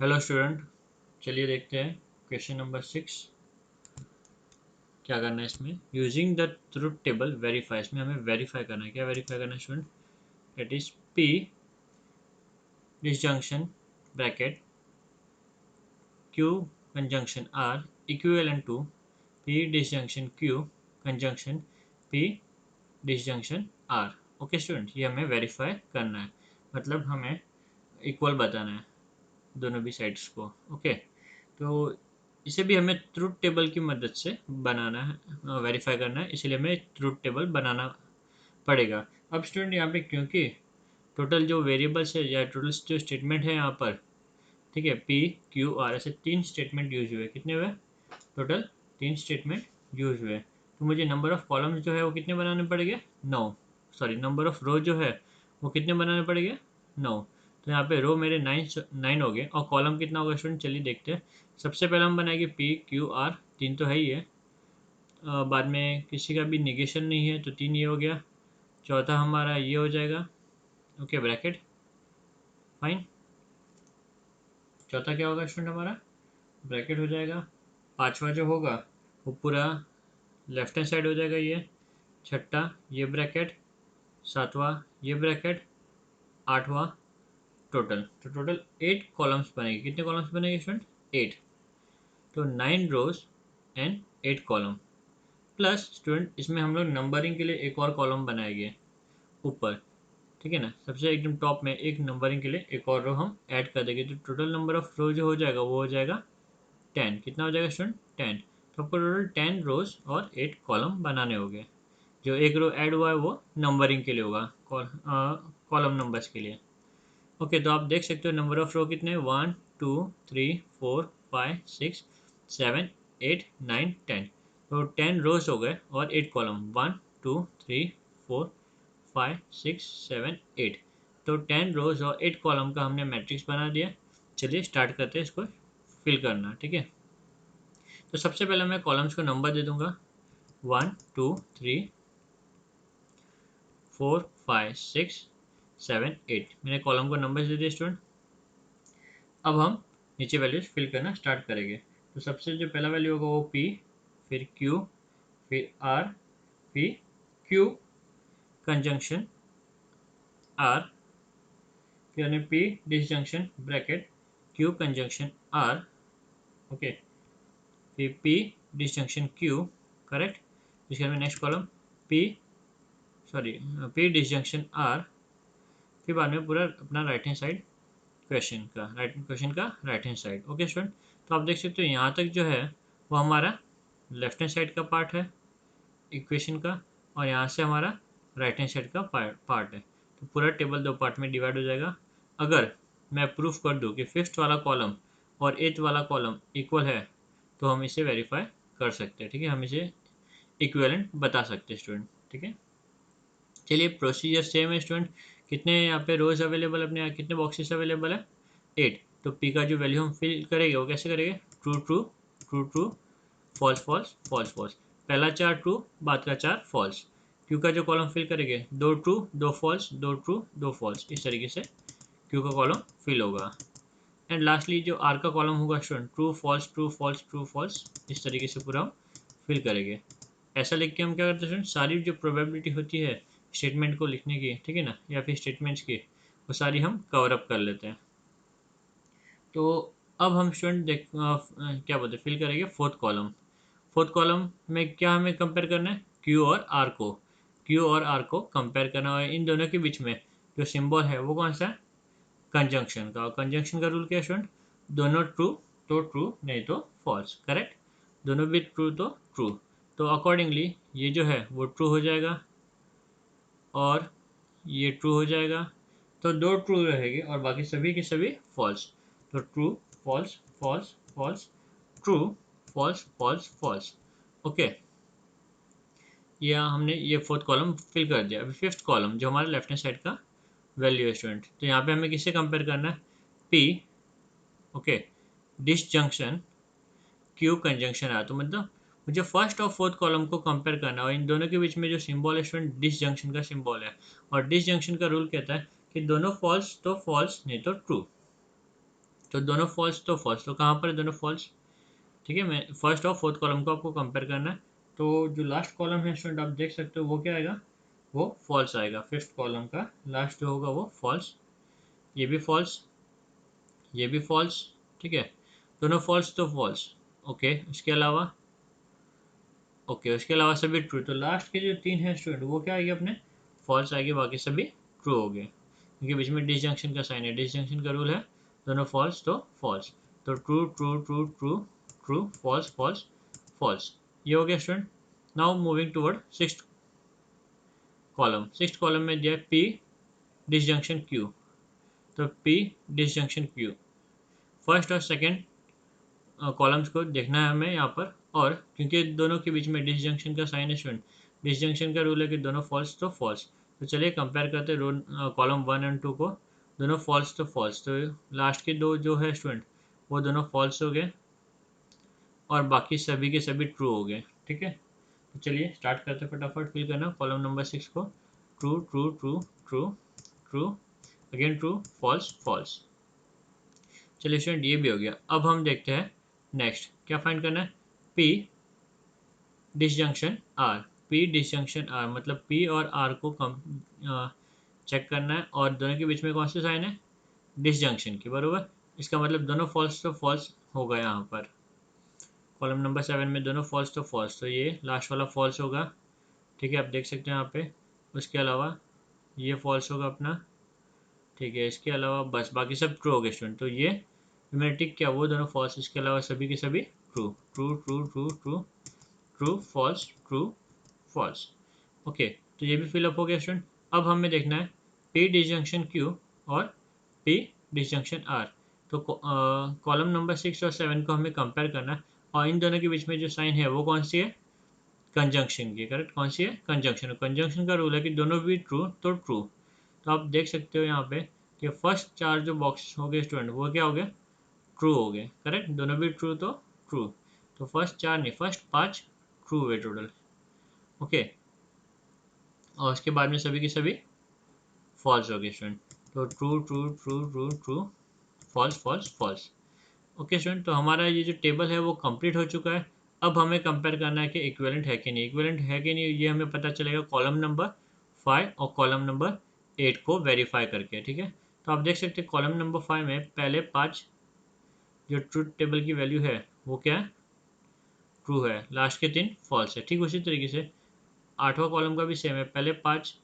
Hello student, चलिए देखते हैं क्वेश्चन नंबर 6। क्या करना है इसमें? Using the truth table verify. इसमें हमें वेरीफाई करना है। क्या वेरीफाई करना है student? It is P disjunction bracket Q conjunction R equivalent to P disjunction Q conjunction P disjunction R. Okay student, ये हमें वेरीफाई करना है, मतलब हमें इक्वल बताना है दोनों भी साइड्स को। ओके, तो इसे भी हमें ट्रूथ टेबल की मदद से बनाना है, वेरीफाई करना है, इसलिए हमें ट्रूथ टेबल बनाना पड़ेगा। अब स्टूडेंट यहाँ पे क्योंकि टोटल जो वेरिएबल्स है या टोटल जो स्टेटमेंट है यहाँ पर, ठीक है, पी क्यू आर ऐसे 3 स्टेटमेंट यूज हुए। कितने हुए टोटल? 3 स्टेटमेंट यूज हुए। तो मुझे नंबर ऑफ कॉलम्स जो है वो कितने बनाने पड़ेंगे? 9। सॉरी, नंबर ऑफ रो जो है वो कितने बनाने पड़ेंगे? 9। तो यहाँ पे रो मेरे 9 हो गए, और कॉलम कितना होगा स्टूडेंट? चलिए देखते हैं। सबसे पहले हम बनाएंगे पी क्यू आर, 3 तो है ही है। बाद में किसी का भी निगेशन नहीं है तो 3 ये हो गया। चौथा हमारा ये हो जाएगा। Okay, bracket fine. चौथा क्या होगा स्टूडेंट हमारा? ब्रैकेट हो जाएगा। पांचवा जो होगा वो पूरा लेफ्ट हैंड साइड हो जाएगा ये। छठा ये ब्रैकेट। सातवां ये ब्रैकेट। आठवां टोटल। तो टोटल 8 कॉलम्स बनेंगे। कितने कॉलम्स बनेंगे स्टूडेंट? 8। तो 9 रोज एंड 8 कॉलम। प्लस स्टूडेंट इसमें हम लोग नंबरिंग के लिए एक और कॉलम बनाएंगे ऊपर, ठीक है ना। सबसे एकदम टॉप में एक नंबरिंग के लिए एक और रो हम ऐड कर देंगे। तो टोटल नंबर ऑफ रो जो हो जाएगा वो हो जाएगा 10। कितना हो जाएगा स्टूडेंट? 10। तो आपको टोटल 10 रोज और 8 कॉलम बनाने होंगे। जो एक रो ऐड हुआ है वो नंबरिंग के लिए होगा, कॉलम नंबर्स के लिए। ओके, तो आप देख सकते हो नंबर ऑफ रो कितने? 1 2 3 4 5 6 7 8 9 10। तो 10 रोज हो गए और 8 कॉलम। 1 2 3 4 5 6 7 8। तो 10 रोज और 8 कॉलम का हमने मैट्रिक्स बना दिया। चलिए स्टार्ट करते हैं इसको फिल करना, ठीक है। तो सबसे पहले मैं कॉलम्स को नंबर दे दूंगा। 1 2 3 4 5 6 7 8। मैंने कॉलम को नंबर दे दिए स्टूडेंट। अब हम नीचे वैल्यूज फिल करना स्टार्ट करेंगे। तो सबसे जो पहला वैल्यू होगा वो पी, फिर क्यू, फिर आर, फिर क्यू कंजंक्शन आर, फिर हमने P disjunction bracket Q conjunction R. Okay, फिर पी डिसजंक्शन क्यू, करेक्ट। इसके बाद में next column P, sorry, P disjunction R. फिर बाद में पूरा अपना राइट हैंड साइड क्वेश्चन का right hand side. Okay student, तो आप देख सकते हो यहाँ तक जो है वो हमारा लेफ्ट हैंड साइड का पार्ट है इक्वेशन का, और यहाँ से हमारा राइट हैंड साइड का पार्ट है। तो पूरा टेबल 2 पार्ट में डिवाइड हो जाएगा। अगर मैं प्रूफ कर दूँ कि फिफ्थ वाला कॉलम और एट्थ वाला कॉलम इक्वल है तो हम इसे वेरीफाई कर सकते हैं, ठीक है। हम इसे इक्विवेलेंट बता सकते हैं स्टूडेंट, ठीक है। चलिए प्रोसीजर सेम है स्टूडेंट। कितने यहाँ पे रोज अवेलेबल, अपने यहाँ कितने बॉक्सेस अवेलेबल है? 8। तो पी का जो वैल्यू हम फिल करेंगे वो कैसे करेंगे? True true true true, false false false false. पहला 4 ट्रू, बाद का 4 फॉल्स। क्यू का जो कॉलम फिल करेंगे 2 ट्रू 2 फॉल्स 2 ट्रू 2 फॉल्स, इस तरीके से क्यू का कॉलम फिल होगा। एंड लास्टली जो आर का कॉलम होगा student, true false true false true false, इस तरीके से पूरा हम फिल करेंगे। ऐसा लिख के हम क्या करते हैं स्टूडेंट, सारी जो प्रोबेबिलिटी होती है स्टेटमेंट को लिखने की, ठीक है ना, या फिर स्टेटमेंट्स की, वो सारी हम कवर अप कर लेते हैं। तो अब हम स्टूडेंट क्या बोलते हैं, फिल करेंगे फोर्थ कॉलम। फोर्थ कॉलम में क्या हमें कंपेयर करना है? क्यू और आर को। क्यू और आर को कंपेयर करना है। इन दोनों के बीच में जो सिंबल है वो कौन सा है? कंजंक्शन का। और कंजंक्शन का रूल क्या है स्टूडेंट? दोनों ट्रू तो ट्रू, नहीं तो फॉल्स, करेक्ट। दोनों भी ट्रू तो ट्रू। तो अकॉर्डिंगली ये जो है वो ट्रू हो जाएगा और ये ट्रू हो जाएगा। तो 2 ट्रू रहेगी और बाकी सभी के सभी फॉल्स। तो true false false false, true false false false. Okay, ये हमने ये फोर्थ कॉलम फिल कर दिया। अभी फिफ्थ कॉलम जो हमारा लेफ्ट हैंड साइड का वैल्यू है स्टूडेंट, तो यहाँ पे हमें किससे कंपेयर करना है? P, okay, disjunction Q conjunction आया। तो मतलब मुझे फर्स्ट और फोर्थ कॉलम को कंपेयर करना है, और इन दोनों के बीच में जो सिंबल है स्टूडेंट डिसजंक्शन का सिंबल है। और डिसजंक्शन का रूल कहता है कि दोनों फॉल्स तो फॉल्स, नहीं तो ट्रू। तो दोनों फॉल्स तो फॉल्स, तो कहाँ पर है दोनों फॉल्स? ठीक है, मैं फर्स्ट और फोर्थ कॉलम को आपको कंपेयर करना है। तो जो लास्ट कॉलम है स्टूडेंट, आप देख सकते हो वो क्या आएगा, वो फॉल्स आएगा। फिफ्थ कॉलम का लास्ट जो होगा वो फॉल्स, ये भी फॉल्स, ये भी फॉल्स। ठीक है, दोनों फॉल्स तो फॉल्स। ओके, उसके अलावा, ओके उसके अलावा सभी ट्रू। तो लास्ट के जो तीन है स्टूडेंट वो क्या आएगी अपने, फॉल्स आएगी, बाकी सभी ट्रू हो गए, क्योंकि बीच में डिसजंक्शन का साइन है, डिसजंक्शन का रूल है, दोनों फॉल्स तो फॉल्स। तो true true true true true, false false false, ये हो गया student. Now moving toward sixth column. Sixth column में दिया पी डिसजंक्शन क्यू। तो पी डिसजंक्शन क्यू, फर्स्ट और सेकेंड कॉलम्स को देखना है हमें यहाँ पर। और क्योंकि दोनों के बीच में डिसजंक्शन का साइन है स्टूडेंट, डिसजंक्शन का रूल है कि दोनों फॉल्स तो फॉल्स। तो चलिए कंपेयर करते हैं रो कॉलम 1 एंड 2 को। दोनों फॉल्स तो फॉल्स, तो लास्ट के दो जो है स्टूडेंट वो दोनों फॉल्स हो गए और बाकी सभी के सभी ट्रू हो गए। ठीक है, तो चलिए स्टार्ट करते हैं, फटाफट फिल करना कॉलम नंबर 6 को। True true true true true, again true, false false. चलिए स्टूडेंट ये भी हो गया। अब हम देखते हैं नेक्स्ट क्या फाइंड करना है, P disjunction R. P disjunction R मतलब पी और आर को कम चेक करना है, और दोनों के बीच में कौन सी साइन है, डिसजंक्शन की, बरोबर। इसका मतलब दोनों फॉल्स तो फॉल्स होगा यहाँ पर। कॉलम नंबर 7 में दोनों फॉल्स तो फॉल्स, तो ये लास्ट वाला फॉल्स होगा। ठीक है, आप देख सकते हैं यहाँ पे। उसके अलावा ये फॉल्स होगा अपना। ठीक है, इसके अलावा बस बाकी सब ट्रू हो गए स्टूडेंट। तो ये मैंने टिक किया वो दोनों फॉल्स, इसके अलावा सभी के सभी true. True true true true true, false true false. Okay, तो ये भी फिलअप हो गया स्टूडेंट। अब हमें देखना है पी डिसजंक्शन क्यू और पी डिसजंक्शन आर। तो कॉलम नंबर 6 और 7 को हमें कंपेयर करना है, और इन दोनों के बीच में जो साइन है वो कौन सी है, कंजंक्शन की। करेक्ट, कौन सी है, कंजंक्शन। कंजंक्शन का रूल है कि दोनों भी ट्रू तो ट्रू। तो आप देख सकते हो यहाँ पे कि फर्स्ट चार जो बॉक्स हो गए स्टूडेंट वो क्या हो गए, ट्रू हो गए। करेक्ट, दोनों भी ट्रू तो ट्रू। तो फर्स्ट चार नहीं, फर्स्ट 5 ट्रू हुए टोटल। ओके, और उसके बाद में सभी की सभी फॉल्स हो गए स्टूडेंट। तो true true true true true, false false false. Okay student, तो हमारा ये जो टेबल है वो कंप्लीट हो चुका है। अब हमें कंपेयर करना है कि इक्विवेलेंट है कि नहीं। इक्विवेलेंट है कि नहीं ये हमें पता चलेगा कॉलम नंबर 5 और कॉलम नंबर 8 को वेरीफाई करके। ठीक है, तो आप देख सकते हैं कॉलम नंबर 5 में पहले 5 जो ट्रूथ टेबल की वैल्यू है वो क्या है, ट्रू है, लास्ट के 3 फॉल्स है। ठीक उसी तरीके से 8वां कॉलम का भी सेम है, पहले 5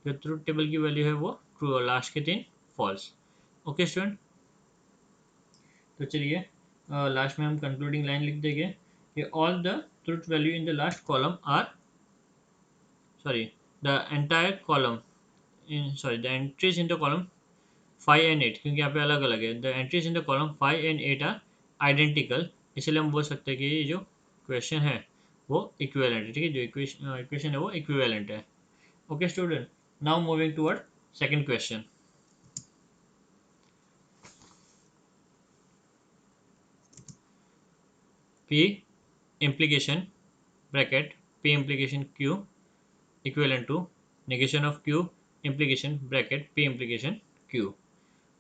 जो ट्रूथ टेबल की वैल्यू है वो ट्रू और लास्ट के 3 फॉल्स। ओके स्टूडेंट, तो चलिए लास्ट में हम कंक्लूडिंग लाइन लिख देंगे कि all the truth value in the last column are, sorry, the entire column in, sorry the entries in the column 5 and 8, क्योंकि यहाँ पे अलग अलग है, the entries in the column 5 and 8 are identical. इसलिए हम बोल सकते हैं कि ये जो क्वेश्चन है वो इक्विवेलेंट है। ठीक है, जो इक्वेशन है वो इक्विवेलेंट है। Okay student, now moving toward second question. P implication bracket P implication Q equivalent to negation of Q implication bracket P implication Q।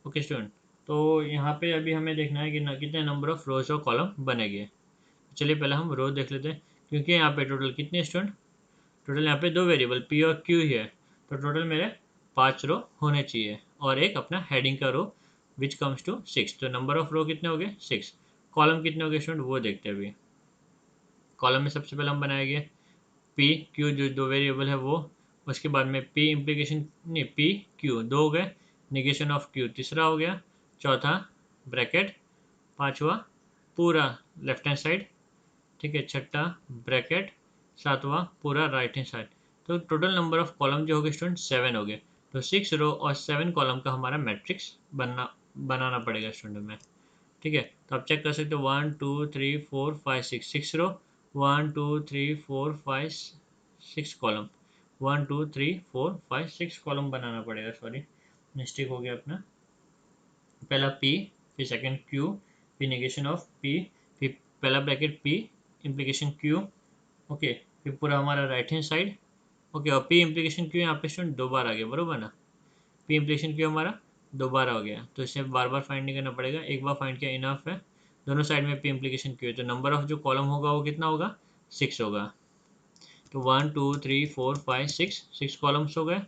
Okay student, तो यहाँ पे अभी हमें देखना है कि कितने नंबर ऑफ रोज और कॉलम बनेंगे। चलिए पहले हम रो देख लेते हैं, क्योंकि यहाँ पे टोटल कितने स्टूडेंट, टोटल यहाँ पे दो वेरिएबल P और Q ही है, तो टोटल मेरे 5 रो होने चाहिए और एक अपना हेडिंग का रो विच कम्स टू 6। तो नंबर ऑफ रो कितने हो गए, 6। कॉलम कितने हो गए स्टूडेंट वो देखते हैं अभी। कॉलम में सबसे पहले हम बनाएंगे पी क्यू जो दो वेरिएबल है वो, उसके बाद में पी इम्प्लीकेशन, नहीं पी क्यू दो हो गए, निगेशन ऑफ क्यू तीसरा हो गया, चौथा ब्रैकेट, पांचवा पूरा लेफ्ट हैंड साइड, ठीक है, छठा ब्रैकेट, सातवां पूरा राइट हैंड साइड। तो टोटल नंबर ऑफ कॉलम जो हो गए स्टूडेंट 7 हो गए। तो 6 रो और 7 कॉलम का हमारा मैट्रिक्स बनाना पड़ेगा स्टूडेंट में। ठीक है, तो आप चेक कर सकते हो 1 2 3 4 5 6, 6 रो, 1 2 3 4 5 6 कॉलम, 1 2 3 4 5 6 कॉलम बनाना पड़ेगा। सॉरी, मिस्टेक हो गया अपना। पहला P, फिर सेकंड Q, फिर नेगेशन ऑफ P, फिर पहला bracket P implication Q। Okay, फिर पूरा हमारा राइट हैंड साइड। ओके, और P इम्प्लीकेशन Q यहाँ पे स्टूडेंट दो बार आ गया, बरोबर ना। P इम्प्लीकेशन Q हमारा दोबारा हो गया, तो इसे बार बार फाइंड नहीं करना पड़ेगा, एक बार फाइंड किया इनफ है। दोनों साइड में पी इम्प्लीकेशन क्यू है, तो नंबर ऑफ जो कॉलम होगा वो कितना होगा, 6 होगा। तो 1 2 3 4 5 6 कॉलम्स हो गए,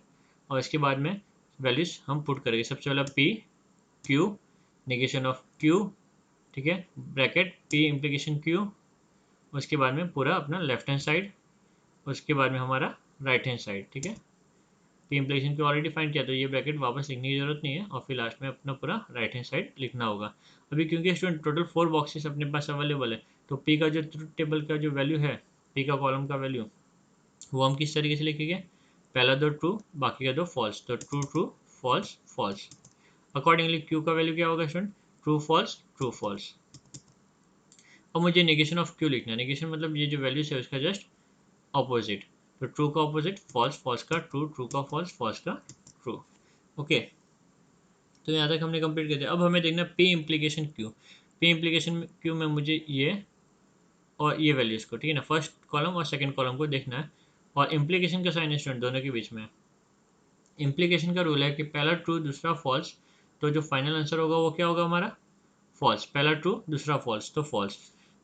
और इसके बाद में वैल्यूज हम पुट करेंगे। सबसे पहले P Q negation of Q, ठीक है, ब्रैकेट पी इम्प्लीकेशन क्यू, उसके बाद में पूरा अपना लेफ्ट हैंड साइड, उसके बाद में हमारा राइट हैंड साइड, ठीक है। P implication Q already find किया, तो ये ब्रैकेट वापस लिखने की जरूरत नहीं है, और फिर लास्ट में अपना पूरा राइट हैंड साइड लिखना होगा। अभी क्योंकि स्टूडेंट टोटल 4 बॉक्सेस अपने पास अवेलेबल है, तो पी का जो ट्रुथ टेबल का जो वैल्यू है, पी का कॉलम का वैल्यू, वो हम किस तरीके से लिखेंगे, पहला दो ट्रू, बाकी का दो फॉल्स, तो true true false false. Accordingly Q का वैल्यू क्या होगा student, true false true false. अब मुझे नेगेशन ऑफ क्यू लिखना है, नेगेशन मतलब ये जो वैल्यूज है उसका जस्ट ऑपोजिट, तो ट्रू का ऑपोजिट फॉल्स, फॉल्स का ट्रू, ट्रू का फॉल्स, फॉल्स का ट्रू। ओके, तो यहाँ तक हमने कंप्लीट कर दिया। अब हमें देखना P implication Q. P implication Q में मुझे ये और ये वैल्यूज को, ठीक है ना, फर्स्ट कॉलम और सेकंड कॉलम को देखना है, और इम्प्लीकेशन का साइन स्टूडेंट दोनों के बीच में। इम्प्लीकेशन का रूल है कि पहला ट्रू दूसरा फॉल्स, तो जो फाइनल आंसर होगा वो क्या होगा हमारा, फॉल्स। पहला ट्रू दूसरा फॉल्स तो फॉल्स,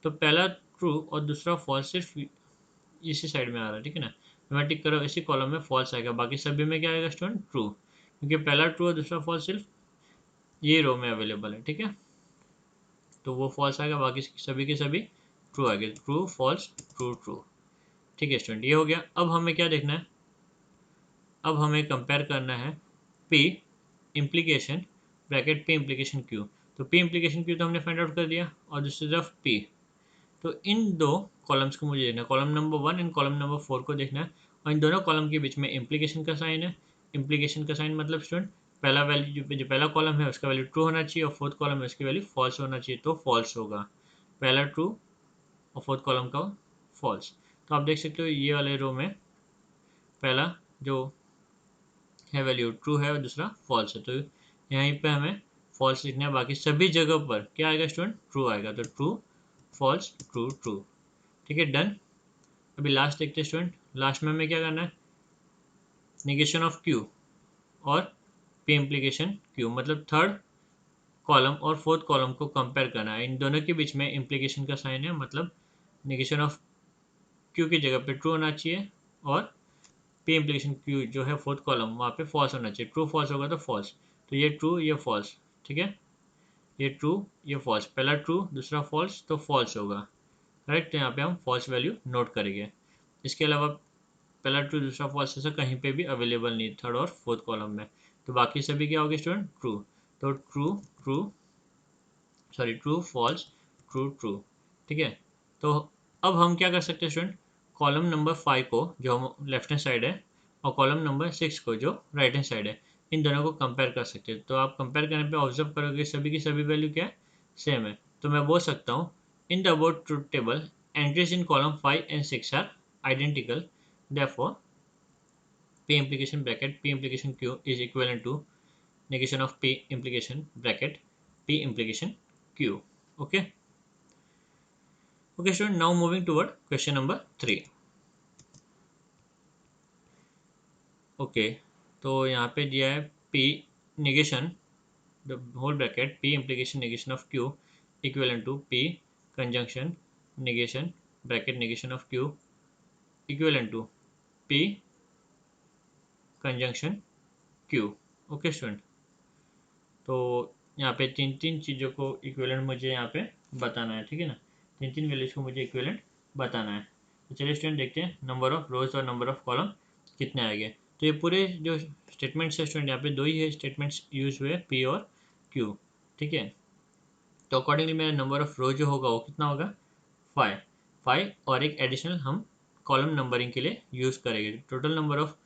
तो पहला ट्रू और दूसरा फॉल्स सिर्फ इसी साइड में आ रहा है, ठीक है ना, मैं टिक करो इसी कॉलम में फॉल्स आएगा, बाकी सभी में क्या आएगा स्टूडेंट, ट्रू, क्योंकि पहला ट्रू और दूसरा फॉल्स सिर्फ ये रो में अवेलेबल है, ठीक है, तो वो फॉल्स आएगा, बाकी सभी के सभी ट्रू आएंगे, ट्रू फॉल्स ट्रू ट्रू। ठीक है स्टूडेंट, ये हो गया। अब हमें क्या देखना है, अब हमें कंपेयर करना है P implication bracket P implication Q. तो पी इम्प्लीकेशन क्यू तो हमने फाइंड आउट कर दिया, और दूसरी तरफ पी, तो इन दो कॉलम्स को मुझे देखना है, column number 1 and column number 4 को देखना है, और इन दोनों कॉलम के बीच में इम्प्लीकेशन का साइन है। इम्प्लीकेशन का साइन मतलब स्टूडेंट पहला वैल्यू जो पहला कॉलम है उसका वैल्यू ट्रू होना चाहिए, और फोर्थ कॉलम है उसकी वैल्यू फॉल्स होना चाहिए, तो फॉल्स होगा, पहला ट्रू और फोर्थ कॉलम का फॉल्स। तो आप देख सकते हो ये वाले रो में पहला जो है वैल्यू ट्रू है और दूसरा फॉल्स है, तो यहीं पे हमें फॉल्स लिखना है, बाकी सभी जगह पर क्या आएगा स्टूडेंट, ट्रू आएगा, तो ट्रू फॉल्स ट्रू ट्रू। ठीक है, डन। अभी लास्ट देखते हैं स्टूडेंट, लास्ट में हमें क्या करना है, निगेशन ऑफ क्यू और पी इम्प्लीकेशन क्यू, मतलब थर्ड कॉलम और फोर्थ कॉलम को कंपेयर करना है, इन दोनों के बीच में इम्प्लीकेशन का साइन है, मतलब निगेशन ऑफ क्यू की जगह पे ट्रू होना चाहिए, और पी इम्प्लीकेशन क्यू जो है फोर्थ कॉलम वहाँ पे फॉल्स होना चाहिए, ट्रू फॉल्स होगा तो फॉल्स, तो ये ट्रू ये फॉल्स, ठीक है, ये ट्रू ये फॉल्स, पहला ट्रू दूसरा फॉल्स तो फॉल्स होगा, करेक्ट, तो यहाँ पे हम फॉल्स वैल्यू नोट करेंगे। इसके अलावा पहला ट्रू दूसरा फॉल्स ऐसा कहीं पे भी अवेलेबल नहीं थर्ड और फोर्थ कॉलम में, तो बाकी सभी क्या होगी स्टूडेंट, ट्रू, तो true true sorry true false true true. ठीक है, तो अब हम क्या कर सकते हैं स्टूडेंट, कॉलम नंबर 5 को जो हम लेफ्ट हैंड साइड है, और कॉलम नंबर 6 को जो राइट हैंड साइड है, इन दोनों को कंपेयर कर सकते हैं। तो आप कंपेयर करने पे ऑब्जर्व करोगे सभी की सभी वैल्यू क्या है, सेम है, तो मैं बोल सकता हूँ in the about truth table entries in column 5 and 6 are identical, therefore p implication bracket p implication q is equivalent to negation of p implication bracket p implication q. Okay, okay student, now moving toward question number 3. Okay, तो यहाँ पे दिया है p negation the whole bracket p implication negation of q equivalent to p conjunction negation bracket negation of q equivalent to p conjunction q. Okay student, तो यहाँ पे तीन तीन चीज़ों को इक्विवेलेंट मुझे यहाँ पे बताना है, ठीक है ना, तीन तीन वैल्यूज को मुझे इक्विवेलेंट बताना है। तो चलिए स्टूडेंट देखते हैं नंबर ऑफ रोज और नंबर ऑफ कॉलम कितने आएंगे। तो ये पूरे जो स्टेटमेंट्स है स्टूडेंट, यहाँ पे दो ही है स्टेटमेंट्स यूज हुए, पी और क्यू, ठीक है, तो अकॉर्डिंगली मेरा नंबर ऑफ रो जो होगा वो कितना होगा, 5 5, और एक एडिशनल हम कॉलम नंबरिंग के लिए यूज़ करेंगे, टोटल नंबर ऑफ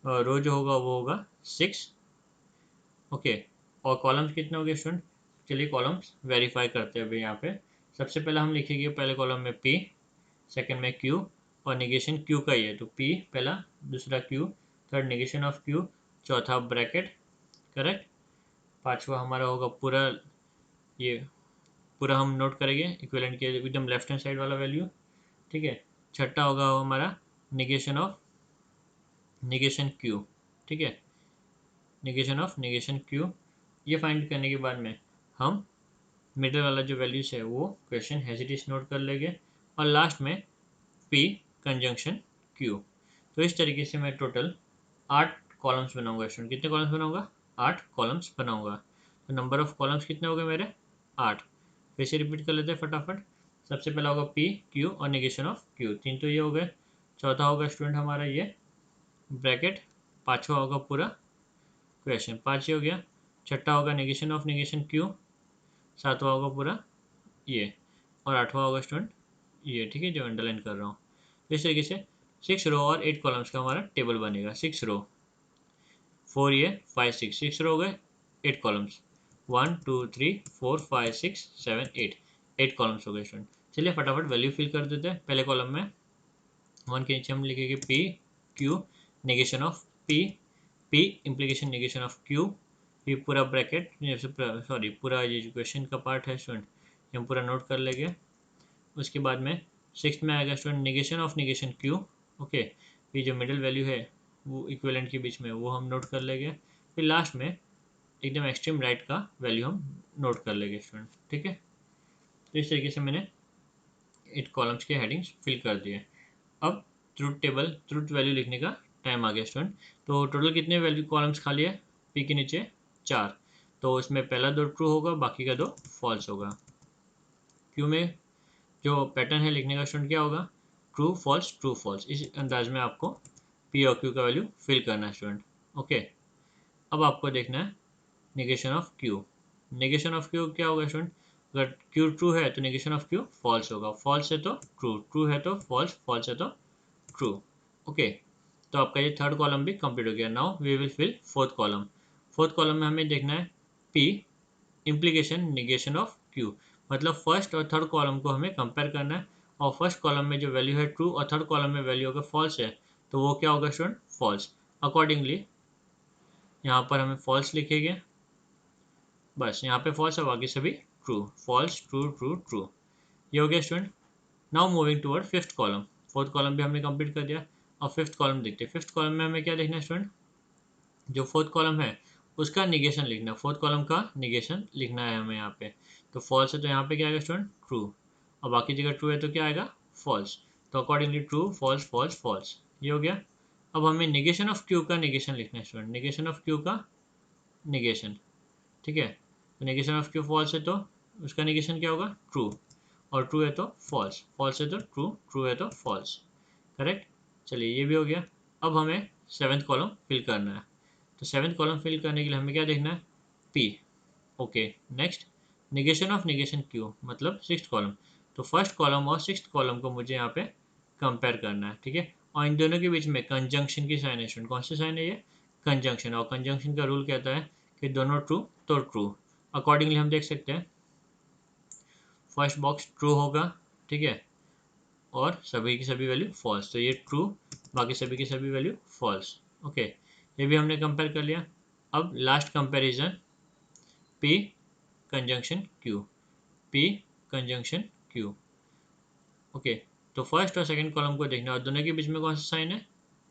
रो जो होगा वो होगा 6। ओके, और कॉलम्स कितने हो गए स्टूडेंट, चलिए कॉलम्स वेरीफाई करते हैं अभी यहाँ पे। सबसे पहले हम लिखेंगे पहले कॉलम में पी, सेकंड में क्यू, और निगेशन क्यू का ही है, तो पी पहला दूसरा Q, third negation of Q, चौथा ब्रैकेट, करेक्ट, पांचवा हमारा होगा पूरा, ये पूरा हम नोट करेंगे इक्विवेलेंट के एकदम लेफ्ट हैंड साइड वाला वैल्यू, ठीक है, छठा होगा हमारा निगेशन ऑफ निगेशन क्यू, ठीक है, निगेशन ऑफ निगेशन क्यू, ये फाइंड करने के बाद में हम मिडल वाला जो वैल्यूज है वो क्वेश्चन हेजिटेस नोट कर लेंगे और लास्ट में पी कंजंक्शन क्यू। तो इस तरीके से मैं टोटल 8 कॉलम्स बनाऊंगा स्टूडेंट। कितने कॉलम्स बनाऊंगा? 8 कॉलम्स बनाऊंगा। तो नंबर ऑफ कॉलम्स कितने हो गए मेरे? 8। फिर से रिपीट कर लेते हैं फटाफट। सबसे पहला होगा पी क्यू और नेगेशन ऑफ क्यू, 3 तो ये हो गए। चौथा होगा स्टूडेंट हमारा ये ब्रैकेट, पाँचवा होगा पूरा क्वेश्चन, 5 ही हो गया। छठा होगा नेगेशन क्यू, सातवां होगा पूरा ये, और आठवां होगा स्टूडेंट ये, ठीक है, जो अंडरलाइन कर रहा हूँ। तो इस तरीके से 6 रो और 8 कॉलम्स का हमारा टेबल बनेगा। 6 रो, 4 ये 5 6 रो हो गए, 8 कॉलम्स, 1 2 3 4 5 6 7 8, 8 कॉलम्स हो गए स्टूडेंट। चलिए फटाफट वैल्यू फिल कर देते हैं। पहले कॉलम में 1 के नीचे हम लिखेंगे P Q negation of P, P implication negation of Q, ये पूरा ब्रैकेट, सॉरी पूरा ये जो क्वेश्चन का पार्ट है स्टूडेंट ये हम पूरा नोट कर लेंगे। उसके बाद में 6 में आएगा स्टूडेंट नेगेशन क्यू। ओके, ये जो मिडिल वैल्यू है वो इक्विवेलेंट के बीच में वो हम नोट कर लेंगे। फिर लास्ट में एकदम एक्सट्रीम राइट का वैल्यू हम नोट कर लेंगे स्टूडेंट, ठीक है। तो इस तरीके से मैंने 8 कॉलम्स के हेडिंग्स फिल कर दिए। अब ट्रूथ वैल्यू लिखने का टाइम आ गया स्टूडेंट। तो टोटल कितने वैल्यू कॉलम्स खाली है? पी के नीचे 4, तो उसमें पहला 2 ट्रू होगा, बाकी का 2 फॉल्स होगा। क्यू में जो पैटर्न है लिखने का स्टूडेंट क्या होगा? ट्रू फॉल्स, इस अंदाज में आपको पी और क्यू का वैल्यू फिल करना है स्टूडेंट। ओके, अब आपको देखना है negation of Q. Negation of Q क्या होगा स्टूडेंट? अगर क्यू ट्रू है तो नेगेशन ऑफ क्यू फॉल्स होगा, फॉल्स है तो ट्रू, ट्रू है तो फॉल्स, फॉल्स है तो ट्रू। ओके, तो आपका ये थर्ड कॉलम भी कंप्लीट हो गया। Now we will fill fourth column. Fourth column में हमें देखना है P implication negation of Q, मतलब फर्स्ट और थर्ड कॉलम को हमें कंपेयर करना है। और फर्स्ट कॉलम में जो वैल्यू है ट्रू और थर्ड कॉलम में वैल्यू अगर फॉल्स है तो वो क्या होगा स्टूडेंट? फॉल्स। अकॉर्डिंगली यहाँ पर हमें फॉल्स लिखेंगे, बस यहाँ पे फॉल्स है, बाकी सभी true, false true true true. ये हो गया student. Now moving toward fifth column. Fourth column भी हमने कंप्लीट कर दिया। और फिफ्थ कॉलम देखते हैं। फिफ्थ कॉलम में हमें क्या देखना है स्टूडेंट? जो फोर्थ कॉलम है उसका निगेशन लिखना है, फोर्थ कॉलम का निगेशन लिखना है हमें यहाँ पे। तो फॉल्स है तो यहाँ पे क्या आएगा स्टूडेंट? ट्रू, और बाकी जगह ट्रू है तो क्या आएगा? फॉल्स। तो accordingly true false false false, ये हो गया। अब हमें निगेशन ऑफ क्यू का निगेशन लिखना है स्टूडेंट, निगेशन ऑफ क्यू का निगेशन, ठीक है। तो निगेशन ऑफ क्यू फॉल्स है तो उसका निगेशन क्या होगा? ट्रू, और ट्रू है तो फॉल्स, फॉल्स है तो ट्रू, ट्रू है तो फॉल्स, करेक्ट। चलिए ये भी हो गया। अब हमें सेवन्थ कॉलम फिल करना है। तो सेवन्थ कॉलम फिल करने के लिए हमें क्या देखना है? P. Okay, next negation Q, मतलब सिक्स्थ कॉलम। तो फर्स्ट कॉलम और सिक्स्थ कॉलम को मुझे यहाँ पे कंपेयर करना है, ठीक है। और इन दोनों के बीच में कंजंक्शन की साइन है स्टूडेंट। कौन सी साइन है ये? कंजंक्शन। और कंजंक्शन का रूल कहता है कि दोनों ट्रू तो ट्रू। अकॉर्डिंगली हम देख सकते हैं फर्स्ट बॉक्स ट्रू होगा, ठीक है, और सभी की सभी वैल्यू फॉल्स, तो ये ट्रू, बाकी सभी की सभी वैल्यू फॉल्स। ओके, ये भी हमने कंपेयर कर लिया। अब last comparison P conjunction Q, P conjunction Q. Okay, तो फर्स्ट और सेकंड कॉलम को देखना, और दोनों के बीच में कौन सा साइन है?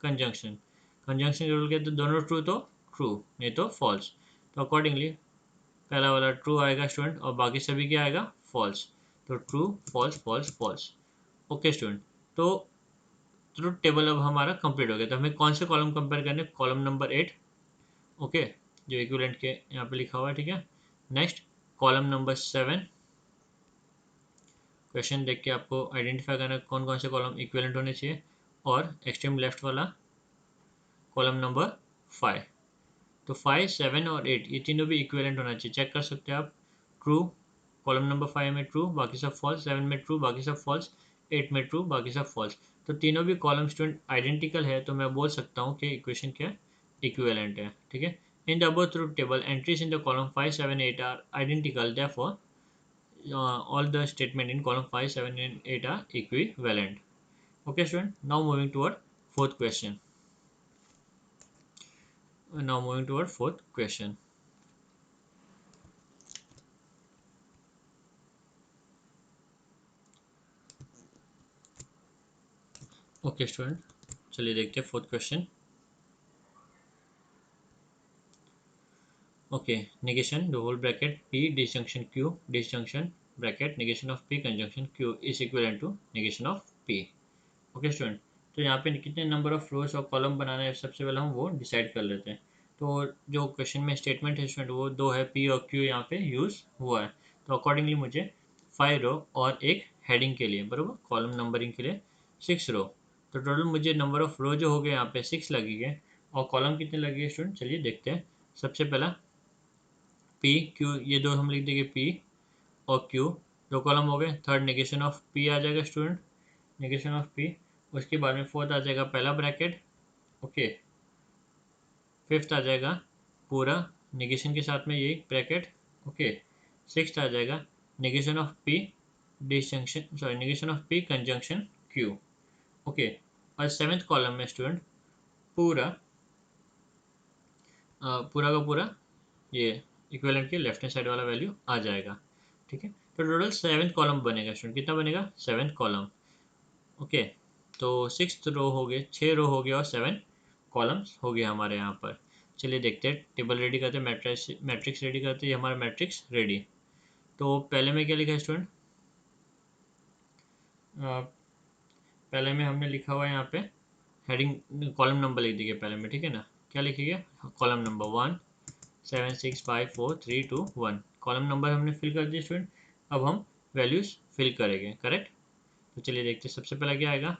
कंजंक्शन। कंजंक्शन रूल के तो दोनों ट्रू तो ट्रू, नहीं तो फॉल्स। तो अकॉर्डिंगली पहला वाला ट्रू आएगा स्टूडेंट, और बाकी सभी क्या आएगा? फॉल्स। तो true false false false. Okay student, तो ट्रुथ टेबल अब हमारा कंप्लीट हो गया। तो हमें कौन से कॉलम कंपेयर करने? कॉलम नंबर 8, ओके, जो इक्विवेलेंट के यहाँ पे लिखा हुआ है, ठीक है। नेक्स्ट कॉलम नंबर 7, क्वेश्चन देख के आपको आइडेंटिफाई करना है कौन कौन से कॉलम इक्विवेलेंट होने चाहिए। और एक्सट्रीम लेफ्ट वाला कॉलम नंबर 5। तो 5 7 और 8 ये तीनों भी इक्विवेलेंट होना चाहिए, चेक कर सकते हैं आप। ट्रू कॉलम नंबर 5 में ट्रू, बाकी सब फॉल्स, 7 में ट्रू, बाकी सब फॉल्स, 8 में ट्रू, बाकी सब फॉल्स। तो तीनों भी कॉलम स्टूडेंट आइडेंटिकल है, तो मैं बोल सकता हूँ कि इक्वेशन क्या है? इक्विवेलेंट है, ठीक है। In the above truth table entries in the column 5 7 8 are identical, therefore all the statement in column 5 7 and 8 are equivalent. Okay student, now moving toward fourth question. Now moving toward fourth question. Okay student, चलिए देखते हैं fourth question. Okay, negation the whole bracket p disjunction q disjunction bracket negation of p conjunction q is equal to negation of p। Okay student, तो यहाँ पे कितने number of रोज और column बनाना है सबसे पहले हम वो डिसाइड कर लेते हैं। तो जो क्वेश्चन में स्टेटमेंट है स्टूडेंट वो दो है, p और q यहाँ पे यूज़ हुआ है। तो अकॉर्डिंगली मुझे 5 रो और एक हेडिंग के लिए, बराबर कॉलम नंबरिंग के लिए 6 रो। तो टोटल मुझे नंबर ऑफ रो जो हो गए यहाँ पे 6 लगेंगे, और कॉलम कितने लगेंगे स्टूडेंट, चलिए देखते हैं। सबसे पहला p q, ये दो हम लिख देंगे p और q, दो कॉलम हो गए। थर्ड नेगेशन ऑफ p आ जाएगा स्टूडेंट, नेगेशन ऑफ p। उसके बाद में फोर्थ आ जाएगा पहला ब्रैकेट, ओके। फिफ्थ आ जाएगा पूरा नेगेशन के साथ में ये ब्रैकेट, ओके। सिक्स्थ आ जाएगा negation of p disjunction, sorry negation of p conjunction q, okay. और सेवेंथ कॉलम में स्टूडेंट पूरा पूरा का पूरा ये इक्विवेलेंट के लेफ्ट हैंड साइड वाला वैल्यू आ जाएगा, ठीक है। तो टोटल सेवेंथ कॉलम बनेगा स्टूडेंट, कितना बनेगा, सेवेंथ कॉलम, ओके। तो सिक्स रो हो गए, 6 रो हो गया और 7 कॉलम्स हो गए हमारे यहाँ पर। चलिए देखते हैं, टेबल रेडी करते हैं, मैट्रिक्स रेडी करते हैं। ये हमारा मैट्रिक्स रेडी। तो पहले में क्या लिखा है स्टूडेंट, पहले में हमने लिखा हुआ है यहाँ पे हेडिंग, कॉलम नंबर लिख दीजिए पहले में, ठीक है ना। क्या लिखिए, कॉलम नंबर 1 7 6 5 4 3 2 1, कॉलम नंबर हमने फिल कर दिया स्टूडेंट। अब हम वैल्यूज़ फिल करेंगे, करेक्ट। तो चलिए देखते हैं, सबसे पहला क्या आएगा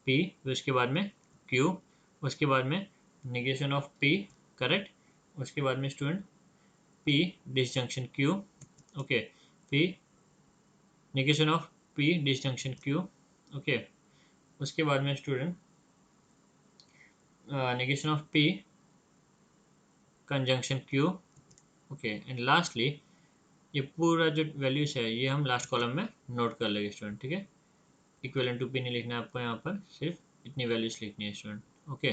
p, उसके बाद में q, उसके बाद में नेगेशन ऑफ p, करेक्ट। उसके बाद में student p disjunction q, okay. p negation of p disjunction q, okay. उसके बाद में student negation of p conjunction q, okay. And lastly ये पूरा जो वैल्यूज है ये हम लास्ट कॉलम में नोट कर लेंगे स्टूडेंट, ठीक है। इक्वलेंट टू p नहीं लिखना है आपको, यहाँ पर सिर्फ इतनी वैल्यूज लिखनी है स्टूडेंट, ओके।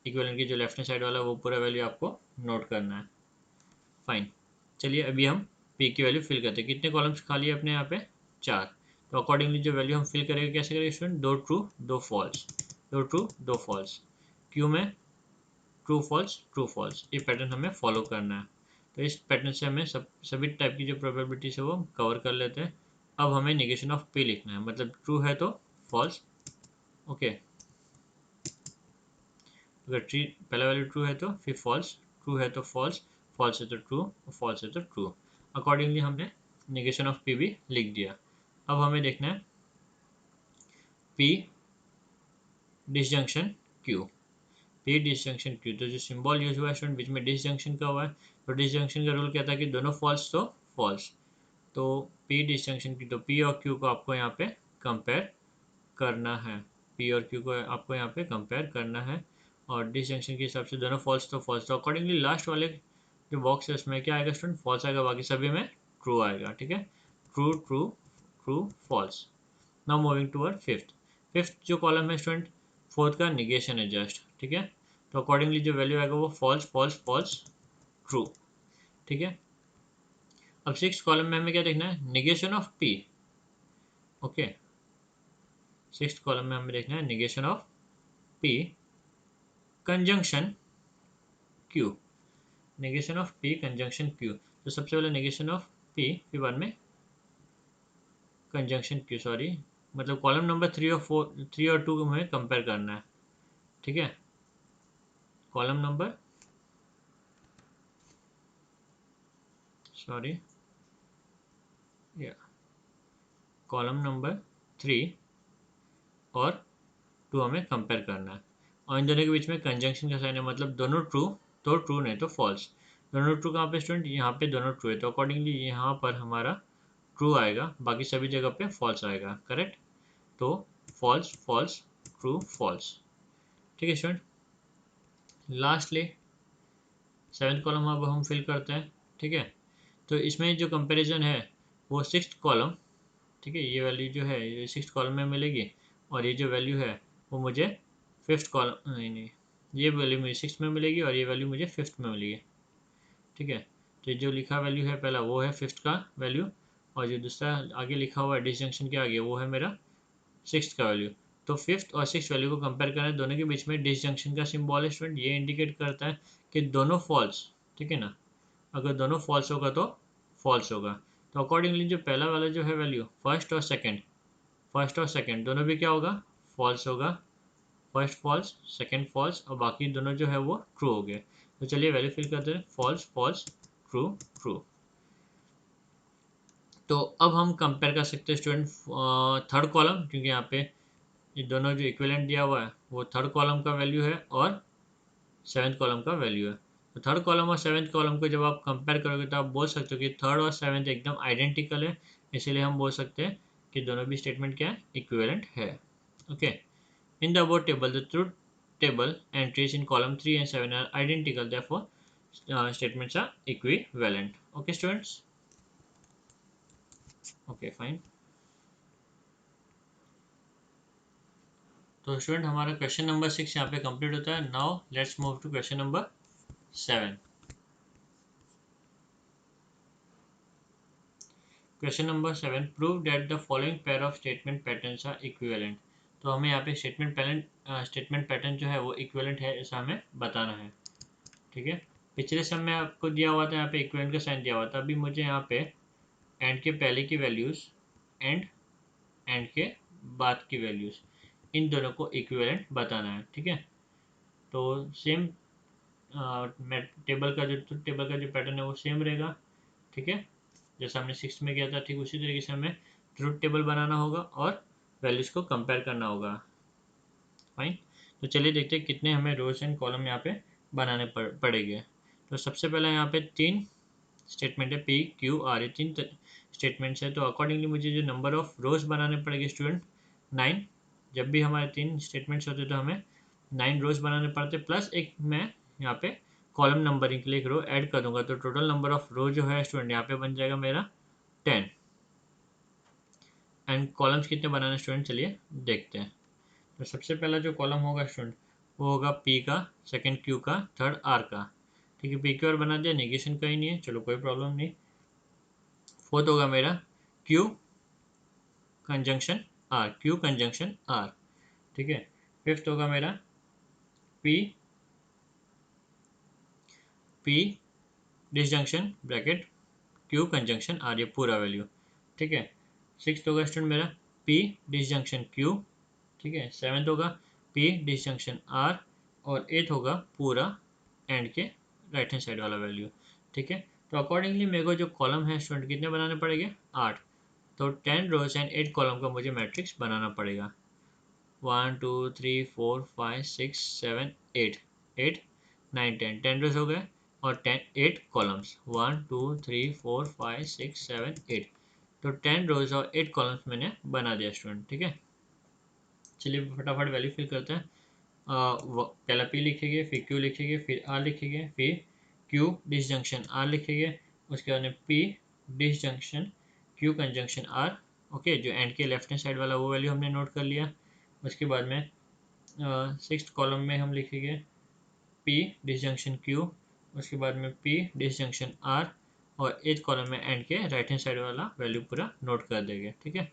इक्विवेलेंट की जो लेफ्ट हैंड साइड वाला वो पूरा वैल्यू आपको नोट करना है, फाइन। चलिए अभी हम p की वैल्यू फिल करते हैं। कितने कॉलम्स खाली है अपने यहाँ पे, 4। तो अकॉर्डिंगली जो वैल्यू हम फिल करेंगे कैसे करेंगे स्टूडेंट, दो ट्रू दो फॉल्स, दो ट्रू दो फॉल्स। क्यू में ट्रू फॉल्स ट्रू फॉल्स, ये पैटर्न हमें फॉलो करना है। तो इस पैटर्न से हमें सभी टाइप की जो प्रोबेबिलिटीज है वो कवर कर लेते हैं। अब हमें निगेशन ऑफ p लिखना है, मतलब ट्रू है तो फॉल्स, ओके। अगर ट्री पहला वैल्यू ट्रू है तो फिर फॉल्स, ट्रू है तो फॉल्स, फॉल्स है तो ट्रू, फॉल्स है तो ट्रू। अकॉर्डिंगली हमने नेगेशन ऑफ p भी लिख दिया। अब हमें देखना है p disjunction q, p disjunction q। तो जो सिंबल यूज हुआ है स्टूडेंट बीच में डिसजंक्शन का हुआ है, तो डिसजंक्शन का रूल क्या था कि दोनों फॉल्स तो फॉल्स। तो p डिसजंक्शन q, तो p और q को आपको यहाँ पे कंपेयर करना है, p और q को आपको यहाँ पे कंपेयर करना है। और डिसजंक्शन के हिसाब से दोनों फॉल्स तो फॉल्स, तो अकॉर्डिंगली लास्ट वाले जो बॉक्स है उसमें क्या आएगा स्टूडेंट, फॉल्स आएगा, बाकी सभी में ट्रू आएगा, ठीक है। True true true false. Now moving toward fifth. Fifth जो कॉलम है स्टूडेंट फोर्थ का निगेशन है जस्ट, ठीक है। तो अकॉर्डिंगली जो वैल्यू आएगा वो फॉल्स फॉल्स फॉल्स ट्रू, ठीक है। अब सिक्स कॉलम में हमें क्या देखना है, negation of p, okay. Six column में हमें देखना है negation of p conjunction q, negation of p conjunction q। तो सबसे पहले नेगेशन ऑफ p, फिर बाद में कंजंक्शन q, सॉरी मतलब कॉलम नंबर 3 और 2 को हमें कंपेयर करना है, ठीक है। कॉलम नंबर, सॉरी या कॉलम नंबर 3 और 2 हमें कंपेयर करना है, और इन दोनों के बीच में कंजंक्शन का साइन है, मतलब दोनों ट्रू तो ट्रू, नहीं तो फॉल्स। दोनों ट्रू कहाँ पे स्टूडेंट, यहाँ पे दोनों ट्रू है, तो अकॉर्डिंगली यहाँ पर हमारा ट्रू आएगा, बाकी सभी जगह पे फॉल्स आएगा, करेक्ट। तो फॉल्स फॉल्स ट्रू फॉल्स, ठीक है स्टूडेंट। लास्टली सेवन्थ कॉलम अब हम फिल करते हैं, ठीक है। तो इसमें जो कंपैरिजन है वो सिक्स्थ कॉलम, ठीक है, ये वैल्यू जो है ये सिक्स्थ कॉलम में मिलेगी, और ये जो वैल्यू है वो मुझे फिफ्थ कॉलम, नहीं नहीं, ये वैल्यू मुझे सिक्स में मिलेगी और ये वैल्यू मुझे फिफ्थ में मिलेगी, ठीक है। तो जो लिखा वैल्यू है पहला वो है फिफ्थ का वैल्यू, और जो दूसरा आगे लिखा हुआ है डिसजंक्शन के आगे वो है मेरा सिक्स्थ का वैल्यू। तो फिफ्थ और सिक्स वैल्यू को कंपेयर करें, दोनों के बीच में डिसजंक्शन का सिंबल है स्टूडेंट, ये इंडिकेट करता है कि दोनों फॉल्स, ठीक है ना। अगर दोनों फॉल्स होगा तो फॉल्स होगा। तो अकॉर्डिंगली जो पहला वाला जो है वैल्यू फर्स्ट और सेकंड दोनों भी क्या होगा, फॉल्स होगा। फर्स्ट फॉल्स, सेकंड फॉल्स, और बाकी दोनों जो है वो ट्रू हो गए। तो चलिए वैल्यू फिल करते हैं, फॉल्स फॉल्स ट्रू ट्रू। तो अब हम कंपेयर कर सकते हैं स्टूडेंट थर्ड कॉलम, क्योंकि यहाँ पे ये दोनों जो इक्विवेलेंट दिया हुआ है वो थर्ड कॉलम का वैल्यू है और सेवन्थ कॉलम का वैल्यू है। तो थर्ड कॉलम और सेवन्थ कॉलम को जब आप कंपेयर करोगे तो आप बोल सकते हो कि थर्ड और सेवन्थ एकदम आइडेंटिकल है, इसीलिए हम बोल सकते हैं कि दोनों भी स्टेटमेंट क्या है, इक्विवेलेंट है। Okay, in the above table the truth table entries in column 3 and 7 are identical, therefore statements are equivalent. Okay students, okay fine. तो स्टूडेंट हमारा क्वेश्चन नंबर 6 यहाँ पे कंप्लीट होता है। Now let's move to question number 7। Question number 7, prove that the following pair of statement patterns are equivalent. तो हमें यहाँ पे स्टेटमेंट पैटर्न जो है वो इक्विवेलेंट है, ऐसा हमें बताना है। ठीक है, पिछले सम में आपको दिया हुआ था यहाँ पे इक्विवेलेंट का साइन दिया हुआ था। अभी मुझे यहाँ पे एंड के पहले की वैल्यूज एंड के बाद की वैल्यूज, इन दोनों को इक्विवेलेंट बताना है। ठीक है, तो सेम टेबल का जो पैटर्न है वो सेम रहेगा। ठीक है, जैसा हमने 6 में किया था ठीक उसी तरीके से हमें ट्रूथ टेबल बनाना होगा और वैल्यूज को कंपेयर करना होगा। फाइन, तो चलिए देखते हैं कितने हमें रोज एंड कॉलम यहाँ पे बनाने पड़ेंगे। तो सबसे पहले यहाँ पे 3 स्टेटमेंट है, पी क्यू आर, ये 3 स्टेटमेंट्स है। तो अकॉर्डिंगली मुझे जो नंबर ऑफ रोज बनाने पड़ेंगे स्टूडेंट 9। जब भी हमारे 3 स्टेटमेंट्स होते तो हमें 9 रोज बनाने पड़ते, प्लस एक मैं यहाँ पे कॉलम नंबरिंग के लिए एक रो ऐड कर दूंगा। तो टोटल नंबर ऑफ रो जो है स्टूडेंट यहाँ पे बन जाएगा मेरा 10। एंड कॉलम्स कितने बनाने स्टूडेंट, चलिए देखते हैं। तो सबसे पहला जो कॉलम होगा स्टूडेंट वो होगा पी का, सेकंड क्यू का, थर्ड आर का। ठीक है, पी क्यू आर बना दिया, नेगेशन का ही नहीं है, चलो कोई प्रॉब्लम नहीं। फोर्थ होगा मेरा Q conjunction R, Q conjunction R. ठीक है, फिफ्थ होगा मेरा P P disjunction bracket Q conjunction R, ये पूरा वैल्यू। ठीक है, सिक्स्थ होगा स्टूडेंट मेरा पी डिसजंक्शन क्यू। ठीक है, सेवन्थ होगा पी डिसजंक्शन आर, और एथ होगा पूरा एंड के राइट हैंड साइड वाला वैल्यू। ठीक है, तो अकॉर्डिंगली मेरे को जो कॉलम है स्टूडेंट कितने बनाने पड़ेंगे, 8। तो 10 रोज एंड 8 कॉलम का मुझे मैट्रिक्स बनाना पड़ेगा। 1 2 3 4 5 6 7 8, 8 9 10, 10 रोज हो गए और 8 कॉलम्स, 1 2 3 4 5 6 7 8। तो 10 रोज और 8 कॉलम्स मैंने बना दिया स्टूडेंट। ठीक है, चलिए फटाफट वैल्यू फिल करते हैं। पहला पी लिखेंगे, फिर क्यू लिखेंगे, फिर आर लिखेंगे, फिर क्यू डिसजंक्शन आर लिखेंगे, उसके बाद में P disjunction Q conjunction R. Okay, जो एंड के लेफ्ट हैंड साइड वाला वो वैल्यू हमने नोट कर लिया। उसके बाद में सिक्स्थ कॉलम में हम लिखेंगे पी डिसजंक्शन क्यू, उसके बाद में पी डिसजंक्शन आर, और एथ कॉलम में एंड के राइट हैंड साइड वाला वैल्यू पूरा नोट कर देंगे। ठीक है,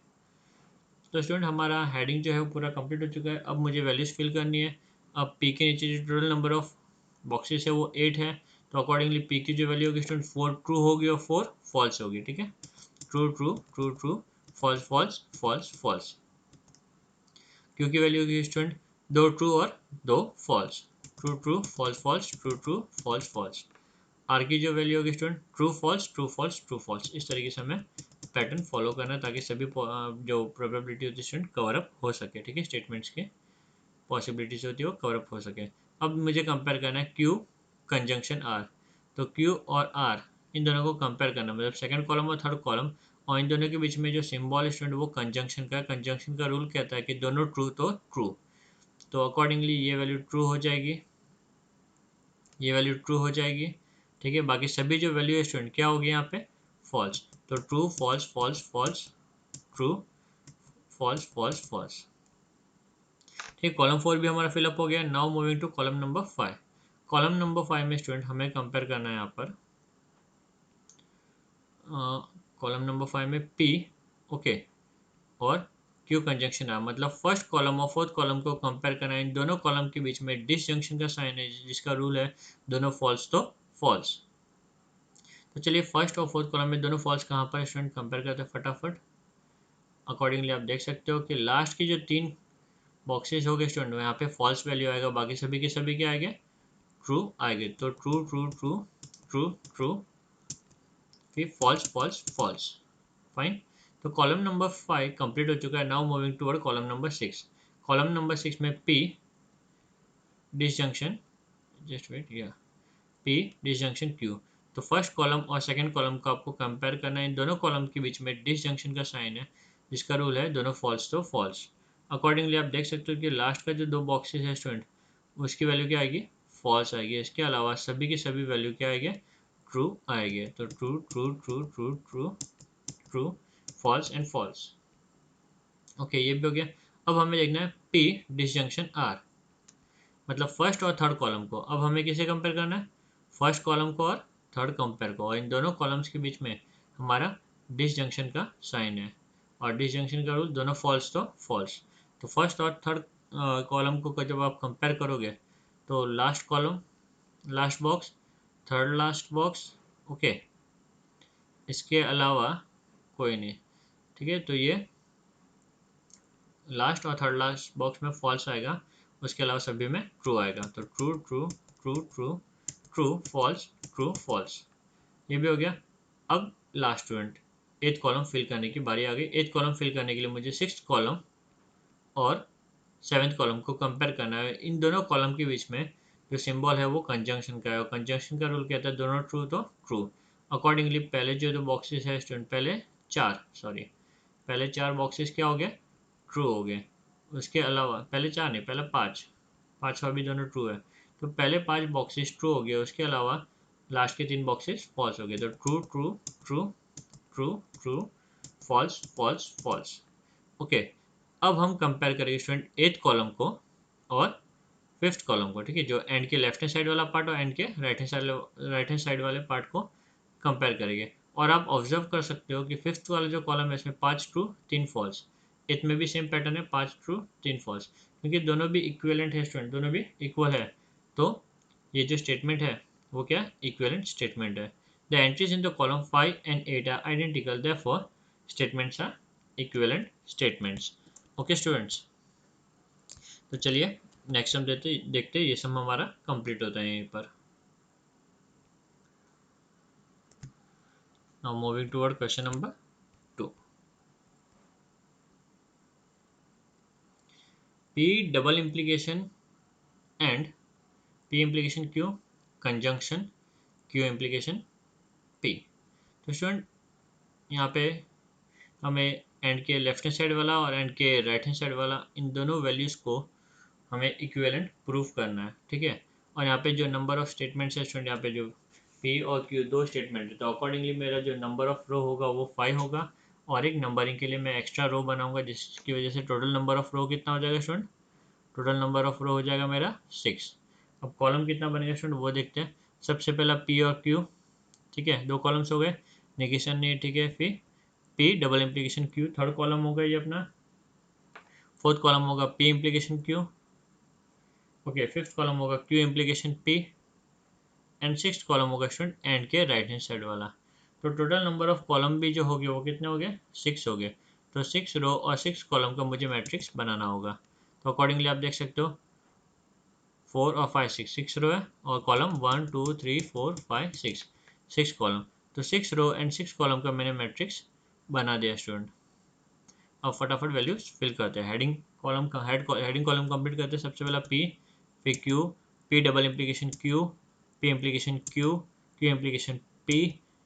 तो स्टूडेंट हमारा हेडिंग जो है वो पूरा कंप्लीट हो चुका है। अब मुझे वैल्यूज फिल करनी है। अब पी के नीचे जो टोटल नंबर ऑफ बॉक्सेस है वो 8 है। तो अकॉर्डिंगली पी की जो वैल्यू होगी स्टूडेंट 4 ट्रू होगी और 4 फॉल्स होगी। ठीक है, true true true true, false false false false. Q की वैल्यू होगी स्टूडेंट 2 ट्रू और 2 false, true true false false true true false false. R की जो वैल्यू होगी student true false true false true false. इस तरीके से हमें पैटर्न फॉलो करना है ताकि सभी जो प्रोबेबिलिटी होती है स्टूडेंट कवर अप हो सके। ठीक है, स्टेटमेंट्स के पॉसिबिलिटीज होती है वो कवर अप हो सके। अब मुझे कंपेयर करना है क्यू कंजंक्शन आर। तो क्यू और आर इन दोनों को कंपेयर करना, मतलब सेकंड कॉलम और थर्ड कॉलम, और इन दोनों के बीच में जो सिंबल है स्टूडेंट वो कंजंक्शन का है। कंजंक्शन का रूल कहता है कि दोनों ट्रू तो ट्रू। तो अकॉर्डिंगली ये वैल्यू ट्रू हो जाएगी, ये वैल्यू ट्रू हो जाएगी। ठीक है, बाकी सभी जो वैल्यू है स्टूडेंट क्या होगी यहाँ पे, फॉल्स। तो true false false false, true false false false. ठीक, कॉलम 4 भी हमारा फिलअप हो गया। Now moving to column number 5। Column number 5 में स्टूडेंट हमें कंपेयर करना है यहाँ पर कॉलम नंबर 5 में पी, ओके, और क्यू कंजंक्शन है, मतलब फर्स्ट कॉलम और फोर्थ कॉलम को कंपेयर करना है। इन दोनों कॉलम के बीच में डिसजंक्शन का साइन है जिसका रूल है दोनों फॉल्स तो फॉल्स। तो चलिए फर्स्ट और फोर्थ कॉलम में दोनों फॉल्स कहाँ पर स्टूडेंट कंपेयर करते हैं फटाफट। अकॉर्डिंगली आप देख सकते हो कि लास्ट की जो 3 बॉक्सेस हो गए स्टूडेंट, यहाँ पे फॉल्स वैल्यू आएगा, बाकी सभी के सभी क्या आएंगे, ट्रू आएंगे। तो true true true true true, फिर फॉल्स फॉल्स फॉल्स। फाइन। तो कॉलम नंबर 5 कंप्लीट हो चुका है। Now moving toward column number 6। Column number 6 में पी डिसजंक्शन, जस्ट वेट, या पी डिसजंक्शन क्यू। तो फर्स्ट कॉलम और सेकंड कॉलम को आपको कंपेयर करना है। इन दोनों कॉलम के बीच में डिसजंक्शन का साइन है, जिसका रूल है दोनों फॉल्स तो फॉल्स। अकॉर्डिंगली आप देख सकते हो कि लास्ट का जो 2 बॉक्सेस है स्टूडेंट, उसकी वैल्यू क्या आएगी, फॉल्स आएगी। इसके अलावा सभी की सभी वैल्यू क्या आएगी, ट्रू आएगी। तो true true true true true true, false and false. Okay, ये भी हो गया। अब हमें देखना है पी डिसजंक्शन आर, मतलब फर्स्ट और थर्ड कॉलम को। अब हमें किसे कंपेयर करना है, फर्स्ट कॉलम को और थर्ड कंपेयर को, और इन दोनों कॉलम्स के बीच में हमारा डिसजंक्शन का साइन है, और डिसजंक्शन का रूल दोनों फॉल्स तो फॉल्स। तो फर्स्ट और थर्ड कॉलम को जब आप कंपेयर करोगे तो last column last box, third last box, okay, इसके अलावा कोई नहीं। ठीक है, तो ये लास्ट और थर्ड लास्ट बॉक्स में फॉल्स आएगा, उसके अलावा सभी में ट्रू आएगा। तो true true true true true false true false, ये भी हो गया। अब last student 8th column fill करने की बारी आ गई। 8th कॉलम फिल करने के लिए मुझे 6th कॉलम और 7th कॉलम को कंपेयर करना है। इन दोनों कॉलम के बीच में जो सिंबल है वो कंजंक्शन का है, और कंजंक्शन का रूल कहता है दोनों ट्रू तो ट्रू। अकॉर्डिंगली पहले जो 2 बॉक्सेस है स्टूडेंट, पहले 4 बॉक्सेस क्या हो गए, ट्रू हो गए। उसके अलावा पहले 4 नहीं, पहले 5, पाँचवा भी दोनों ट्रू है। तो पहले 5 बॉक्सेस ट्रू हो गए, उसके अलावा लास्ट के 3 बॉक्सेस फॉल्स हो गए। तो true true true true true, false false false. Okay, अब हम कंपेयर करेंगे स्टूडेंट 8th कॉलम को और 5th कॉलम को। ठीक है, जो एंड के लेफ्ट हैंड साइड वाला पार्ट और एंड के राइट हैंड साइड वाले पार्ट को कंपेयर करेंगे। और आप ऑब्जर्व कर सकते हो कि 5th वाला जो कॉलम है इसमें 5 ट्रू 3 फॉल्स। 8th में भी सेम पैटर्न है, 5 ट्रू 3 फॉल्स, क्योंकि दोनों भी इक्विवेलेंट है स्टूडेंट, दोनों भी इक्वल है। तो ये जो स्टेटमेंट है वो क्या, इक्विवेलेंट स्टेटमेंट है। The entries in the column 5 and 8 are identical, therefore statements are equivalent statements. Okay students, तो चलिए नेक्स्ट हम देखते ये सब हमारा कंप्लीट होता है यहीं पर। Now moving toward question number 2। P double implication and P implication Q conjunction Q implication P। तो स्टूडेंट यहाँ पे हमें एंड के लेफ्ट हैंड साइड वाला और एंड के राइट हैंड साइड वाला, इन दोनों वैल्यूज़ को हमें इक्विवेलेंट प्रूफ करना है। ठीक है, और यहाँ पे जो नंबर ऑफ स्टेटमेंट्स है स्टूडेंट, यहाँ पे जो P और Q 2 स्टेटमेंट है, तो अकॉर्डिंगली मेरा जो नंबर ऑफ रो होगा वो 5 होगा, और एक नंबरिंग के लिए मैं एक्स्ट्रा रो बनाऊंगा, जिसकी वजह से टोटल नंबर ऑफ रो कितना हो जाएगा स्टूडेंट, टोटल नंबर ऑफ रो हो जाएगा मेरा 6। अब कॉलम कितना बनेगा स्टूडेंट वो देखते हैं। सबसे पहला P और Q, ठीक है, 2 कॉलम्स हो गए, नेगेशन नहीं, ठीक है। फिर P double implication Q, third column होगा ये अपना। फोर्थ कॉलम होगा P implication Q, okay. Fifth column होगा Q implication P, and six column होगा स्टूडेंट एंड के राइट हैंड साइड वाला। तो टोटल नंबर ऑफ कॉलम भी जो हो गए वो कितने हो गए, 6 हो गए। तो 6 रो और 6 कॉलम का मुझे मैट्रिक्स बनाना होगा। तो अकॉर्डिंगली आप देख सकते हो 4 और 5 6 रो है, और कॉलम 1 2 3 4 5 6 कॉलम। तो 6 रो एंड 6 कॉलम का मैंने मैट्रिक्स बना दिया स्टूडेंट। अब फटाफट वैल्यूज फिल करते हैं। हेडिंग कॉलम कंप्लीट करते हैं। सबसे पहला P, फिर Q, P double implication Q, P implication Q, Q implication P,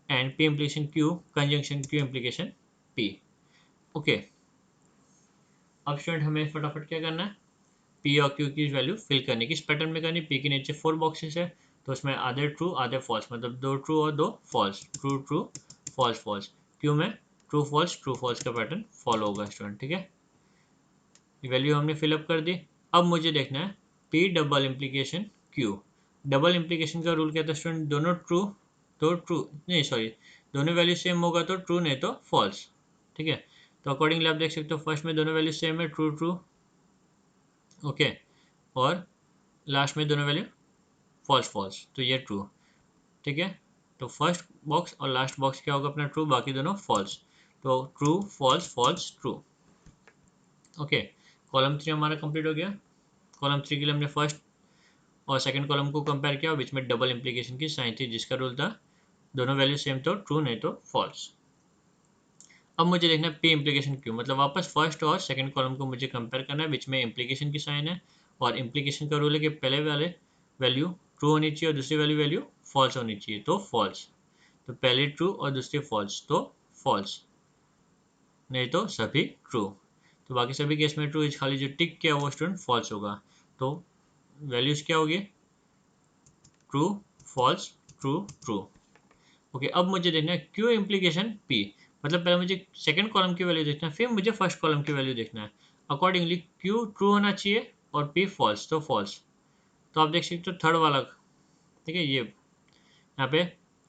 and P implication Q conjunction Q implication P। Okay, अब स्टूडेंट हमें फटाफट क्या करना है, P और Q की वैल्यू फिल करने की इस पैटर्न में करनी। P के नीचे 4 बॉक्सेस है, तो उसमें आधे ट्रू आधे फॉल्स, मतलब 2 ट्रू और 2 false, true true false false. Q में ट्रू फॉल्स का पैटर्न फॉलो होगा स्टूडेंट। ठीक है, वैल्यू हमने फिलअप कर दी। अब मुझे देखना है P double implication Q। Double implication का रूल कहता है स्टूडेंट दोनों ट्रू तो ट्रू, नहीं सॉरी, दोनों वैल्यू सेम होगा तो ट्रू, नहीं तो फॉल्स। ठीक है, तो अकॉर्डिंगली आप देख सकते हो फर्स्ट में दोनों वैल्यू सेम है, ट्रू ट्रू, ओके, और लास्ट में दोनों वैल्यू फॉल्स फॉल्स, तो ये ट्रू। ठीक है, तो फर्स्ट बॉक्स और लास्ट बॉक्स क्या होगा अपना ट्रू, बाकी दोनों फॉल्स। तो true false false true. Okay, column 3 हमारा कंप्लीट हो गया। कॉलम 3 के लिए हमने फर्स्ट और सेकंड कॉलम को कंपेयर किया, बीच में डबल इंप्लीकेशन की साइन थी, जिसका रूल था दोनों वैल्यू सेम तो ट्रू, नहीं तो फॉल्स। अब मुझे देखना है पी इम्प्लीकेशन क्यू, मतलब वापस फर्स्ट और सेकंड कॉलम को मुझे कंपेयर करना है, बीच में इम्प्लीकेशन की साइन है और इम्प्लीकेशन का रूल है कि पहले वाले वैल्यू ट्रू होनी चाहिए और दूसरी वाली वैल्यू फॉल्स होनी चाहिए, तो फॉल्स। तो पहले ट्रू और दूसरी फॉल्स, तो फॉल्स, नहीं तो सभी ट्रू। तो बाकी सभी केस में ट्रू, खाली जो टिक किया वो स्टूडेंट फॉल्स होगा। तो वैल्यूज क्या होगी, true false true true. Okay, अब मुझे देखना है क्यू इम्प्लीकेशन पी, मतलब पहले मुझे सेकंड कॉलम की वैल्यू देखना है, फिर मुझे फर्स्ट कॉलम की वैल्यू देखना है। अकॉर्डिंगली क्यू ट्रू होना चाहिए और पी फॉल्स, तो फॉल्स। तो आप देख सकते हो थर्ड वाला, ठीक है, ये यहाँ पे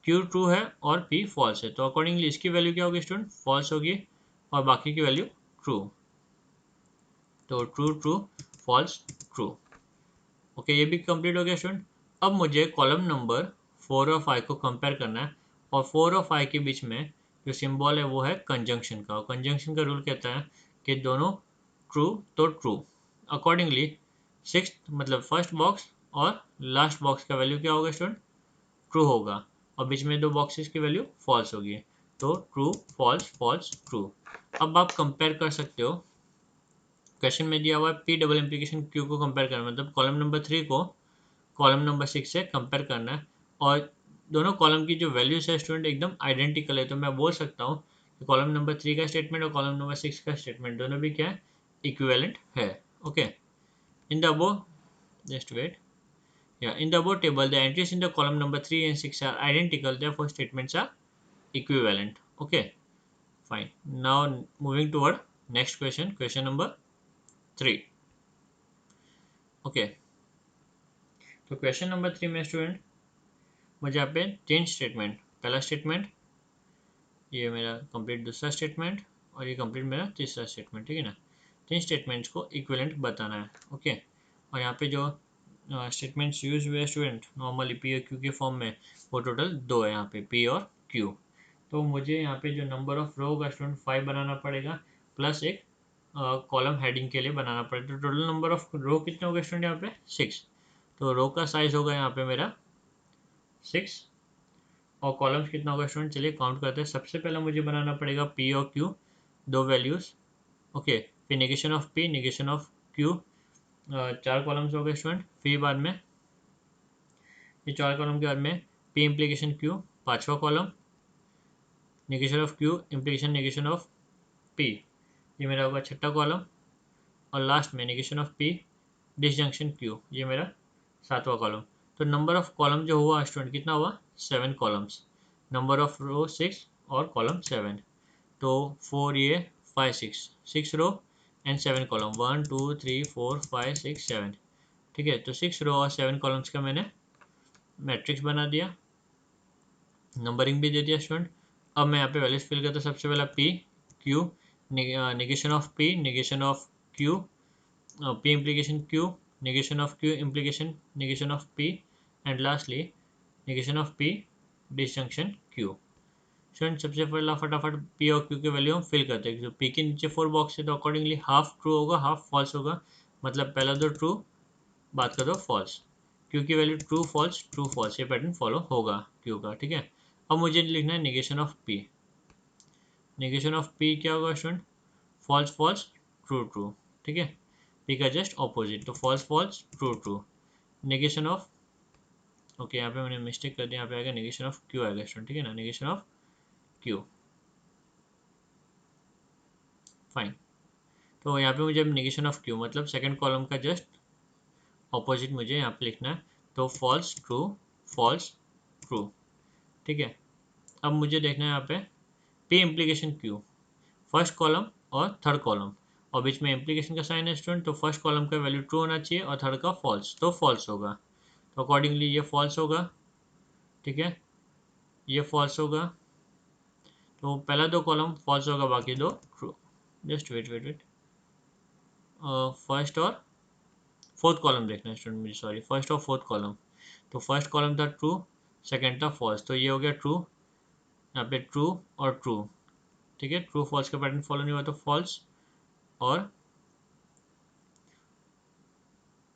क्यू ट्रू है और पी फॉल्स है, तो अकॉर्डिंगली इसकी वैल्यू क्या होगी स्टूडेंट, फॉल्स होगी, और बाकी की वैल्यू ट्रू। तो true true false true. Okay, ये भी कंप्लीट हो गया स्टूडेंट। अब मुझे कॉलम नंबर 4 और 5 को कंपेयर करना है, और 4 और 5 के बीच में जो सिंबल है वो है कंजंक्शन का, और कंजंक्शन का रूल कहता है कि दोनों ट्रू तो ट्रू। अकॉर्डिंगली सिक्स, मतलब फर्स्ट बॉक्स और लास्ट बॉक्स का वैल्यू क्या होगा स्टूडेंट, ट्रू होगा, और बीच में दो बॉक्सेस की वैल्यू फॉल्स होगी, तो ट्रू फॉल्स फॉल्स ट्रू। अब आप कंपेयर कर सकते हो, क्वेश्चन में दिया हुआ है पी डबल इम्प्लीकेशन क्यू को कंपेयर करना, मतलब कॉलम नंबर 3 को कॉलम नंबर 6 से कंपेयर करना है, और दोनों कॉलम की जो वैल्यूज है स्टूडेंट एकदम आइडेंटिकल है, तो मैं बोल सकता हूँ कि कॉलम नंबर 3 का स्टेटमेंट और कॉलम नंबर 6 का स्टेटमेंट दोनों भी क्या है, इक्विवेलेंट है। Okay, in the above, just wait, in the above table the entries in the column number 3 and 6 are identical, therefore statements are equivalent. Okay, fine. Now moving toward next question, question number 3. Okay, तो question number 3 में student मुझे यहाँ पे 3 statement, पहला statement, ये मेरा complete दूसरा statement, और ये कंप्लीट मेरा तीसरा स्टेटमेंट, ठीक है ना। 3 स्टेटमेंट्स को इक्विवेलेंट बताना है। ओके, और यहाँ पे जो स्टेटमेंट्स यूज हुए स्टूडेंट नॉर्मली पी और क्यू के फॉर्म में, वो टोटल 2 है यहाँ पे, पी और क्यू। तो मुझे यहाँ पे जो नंबर ऑफ रो होगा स्टूडेंट 5 बनाना पड़ेगा, प्लस एक कॉलम हेडिंग के लिए बनाना पड़ेगा, तो टोटल नंबर ऑफ रो कितने हो गए स्टूडेंट यहाँ पे 6। तो रो का साइज होगा यहाँ पे मेरा 6, और कॉलम्स कितना होगा स्टूडेंट, चलिए काउंट करते हैं। सबसे पहले मुझे बनाना पड़ेगा पी और क्यू, दो वैल्यूज़। ओके, फिर negation of P, negation of Q, 4 columns हो गए स्टूडेंट। फिर बाद में ये 4 कॉलम के बाद में पी इम्प्लीकेशन क्यू, 5वां column, negation of Q implication negation of P, ये मेरा होगा 6वां कॉलम, और लास्ट में negation of P disjunction Q, ये मेरा 7वां कॉलम। तो नंबर ऑफ कॉलम जो हुआ स्टूडेंट कितना हुआ, 7 कॉलम्स। नंबर ऑफ रो 6 और कॉलम 7, तो 4 ये 5 6, 6 रो एंड 7 कॉलम, 1 2 3 4 5 6 7, ठीक है। तो 6 रो और 7 कॉलम्स का मैंने मैट्रिक्स बना दिया, नंबरिंग भी दे दिया स्टूडेंट। अब मैं यहाँ पे वैल्यूज फिल करता हूँ। सबसे पहला P Q, negation of P, negation of Q, P implication Q, negation of q implication negation of p, and lastly negation of p disjunction q। Student सबसे पहला फटाफट p और q के वैल्यू हम फिल करते हैं। जो p के नीचे 4 बॉक्स है, तो अकॉर्डिंगली हाफ ट्रू होगा हाफ फॉल्स होगा, मतलब पहला दो ट्रू बात कर दो फॉल्स। q की वैल्यू ट्रू फॉल्स, ये पैटर्न फॉलो होगा q का, ठीक है। अब मुझे लिखना है negation of p, negation of p क्या होगा student, false false true true, ठीक है। p का जस्ट ऑपोजिट, तो false false true true. Negation of, okay यहाँ पे मैंने मिस्टेक कर दिया, यहाँ पे आएगा नेगेशन ऑफ क्यू आएगा स्टूडेंट, ठीक है ना, नेगेशन ऑफ क्यू, फाइन। तो यहाँ पे मुझे नेगेशन ऑफ क्यू मतलब सेकंड कॉलम का जस्ट ऑपोजिट मुझे यहाँ पे लिखना है, तो फॉल्स ट्रू, ठीक है। अब मुझे देखना है यहाँ पे P implication Q, first column और थर्ड कॉलम, और बीच में इम्प्लीकेशन का साइन है स्टूडेंट, तो फर्स्ट कॉलम का वैल्यू ट्रू होना चाहिए और थर्ड का फॉल्स, तो फॉल्स होगा, तो अकॉर्डिंगली ये फॉल्स होगा, ठीक है, ये फॉल्स होगा, तो पहला दो कॉलम फॉल्स होगा बाकी दो true. Just wait wait wait, first और फोर्थ कॉलम देखना है स्टूडेंट मुझे, सॉरी, फर्स्ट और फोर्थ कॉलम। तो फर्स्ट कॉलम था ट्रू, सेकेंड था फॉल्स, तो ये हो गया ट्रू, यहाँ पे ट्रू और ट्रू। ठीक है, ट्रू फॉल्स का पैटर्न फॉलो नहीं हुआ तो फॉल्स, और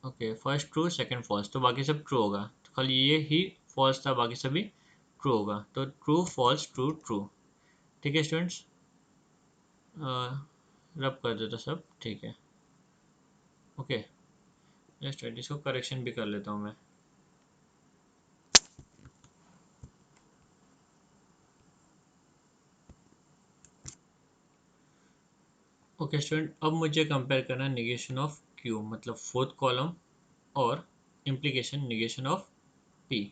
okay first true second false, तो बाकी सब ट्रू होगा, तो खाली ये ही फॉल्स था, बाकी सभी ट्रू होगा, तो ट्रू फॉल्स ट्रू ट्रू। ठीक है स्टूडेंट्स, रब कर देता सब, ठीक है। ओके, जस्ट इसको करेक्शन भी कर लेता हूँ मैं। ओके स्टूडेंट, अब मुझे कंपेयर करना है निगेशन ऑफ क्यू, मतलब फोर्थ कॉलम, और implication negation of P.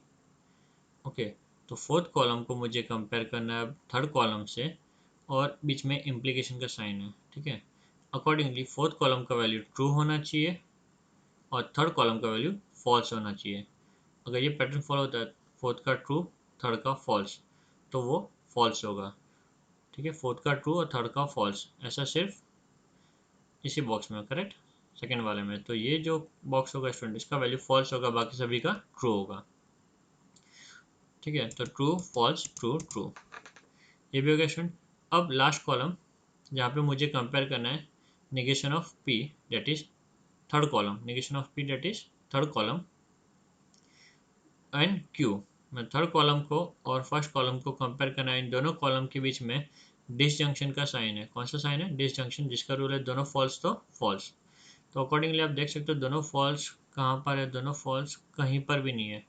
Okay, तो फोर्थ कॉलम को मुझे कंपेयर करना है थर्ड कॉलम से, और बीच में इम्प्लीकेशन का साइन है। ठीक है, अकॉर्डिंगली फोर्थ कॉलम का वैल्यू ट्रू होना चाहिए और थर्ड कॉलम का वैल्यू फॉल्स होना चाहिए। अगर ये पैटर्न फॉलो होता है, फोर्थ का ट्रू थर्ड का फॉल्स, तो वो फॉल्स होगा। ठीक है, फोर्थ का ट्रू और थर्ड का फॉल्स, ऐसा सिर्फ इसी बॉक्स में, करेक्ट, सेकेंड वाले में। तो ये जो बॉक्स होगा स्टूडेंट, इसका वैल्यू फॉल्स होगा, बाकी सभी का ट्रू होगा। ठीक है, तो ट्रू फॉल्स ट्रू ट्रू, ये भी हो गया स्टूडेंट। अब लास्ट कॉलम जहाँ पे मुझे कंपेयर करना है negation of P, that is third column, negation of P that is third column and Q. मैं थर्ड कॉलम को और फर्स्ट कॉलम को कंपेयर करना है, इन दोनों कॉलम के बीच में डिसजंक्शन का साइन है। कौन सा साइन है? डिसजंक्शन, जिसका रूल है दोनों फॉल्स तो फॉल्स। तो अकॉर्डिंगली आप देख सकते हो दोनों फॉल्स कहाँ पर है, दोनों फॉल्स कहीं पर भी नहीं है।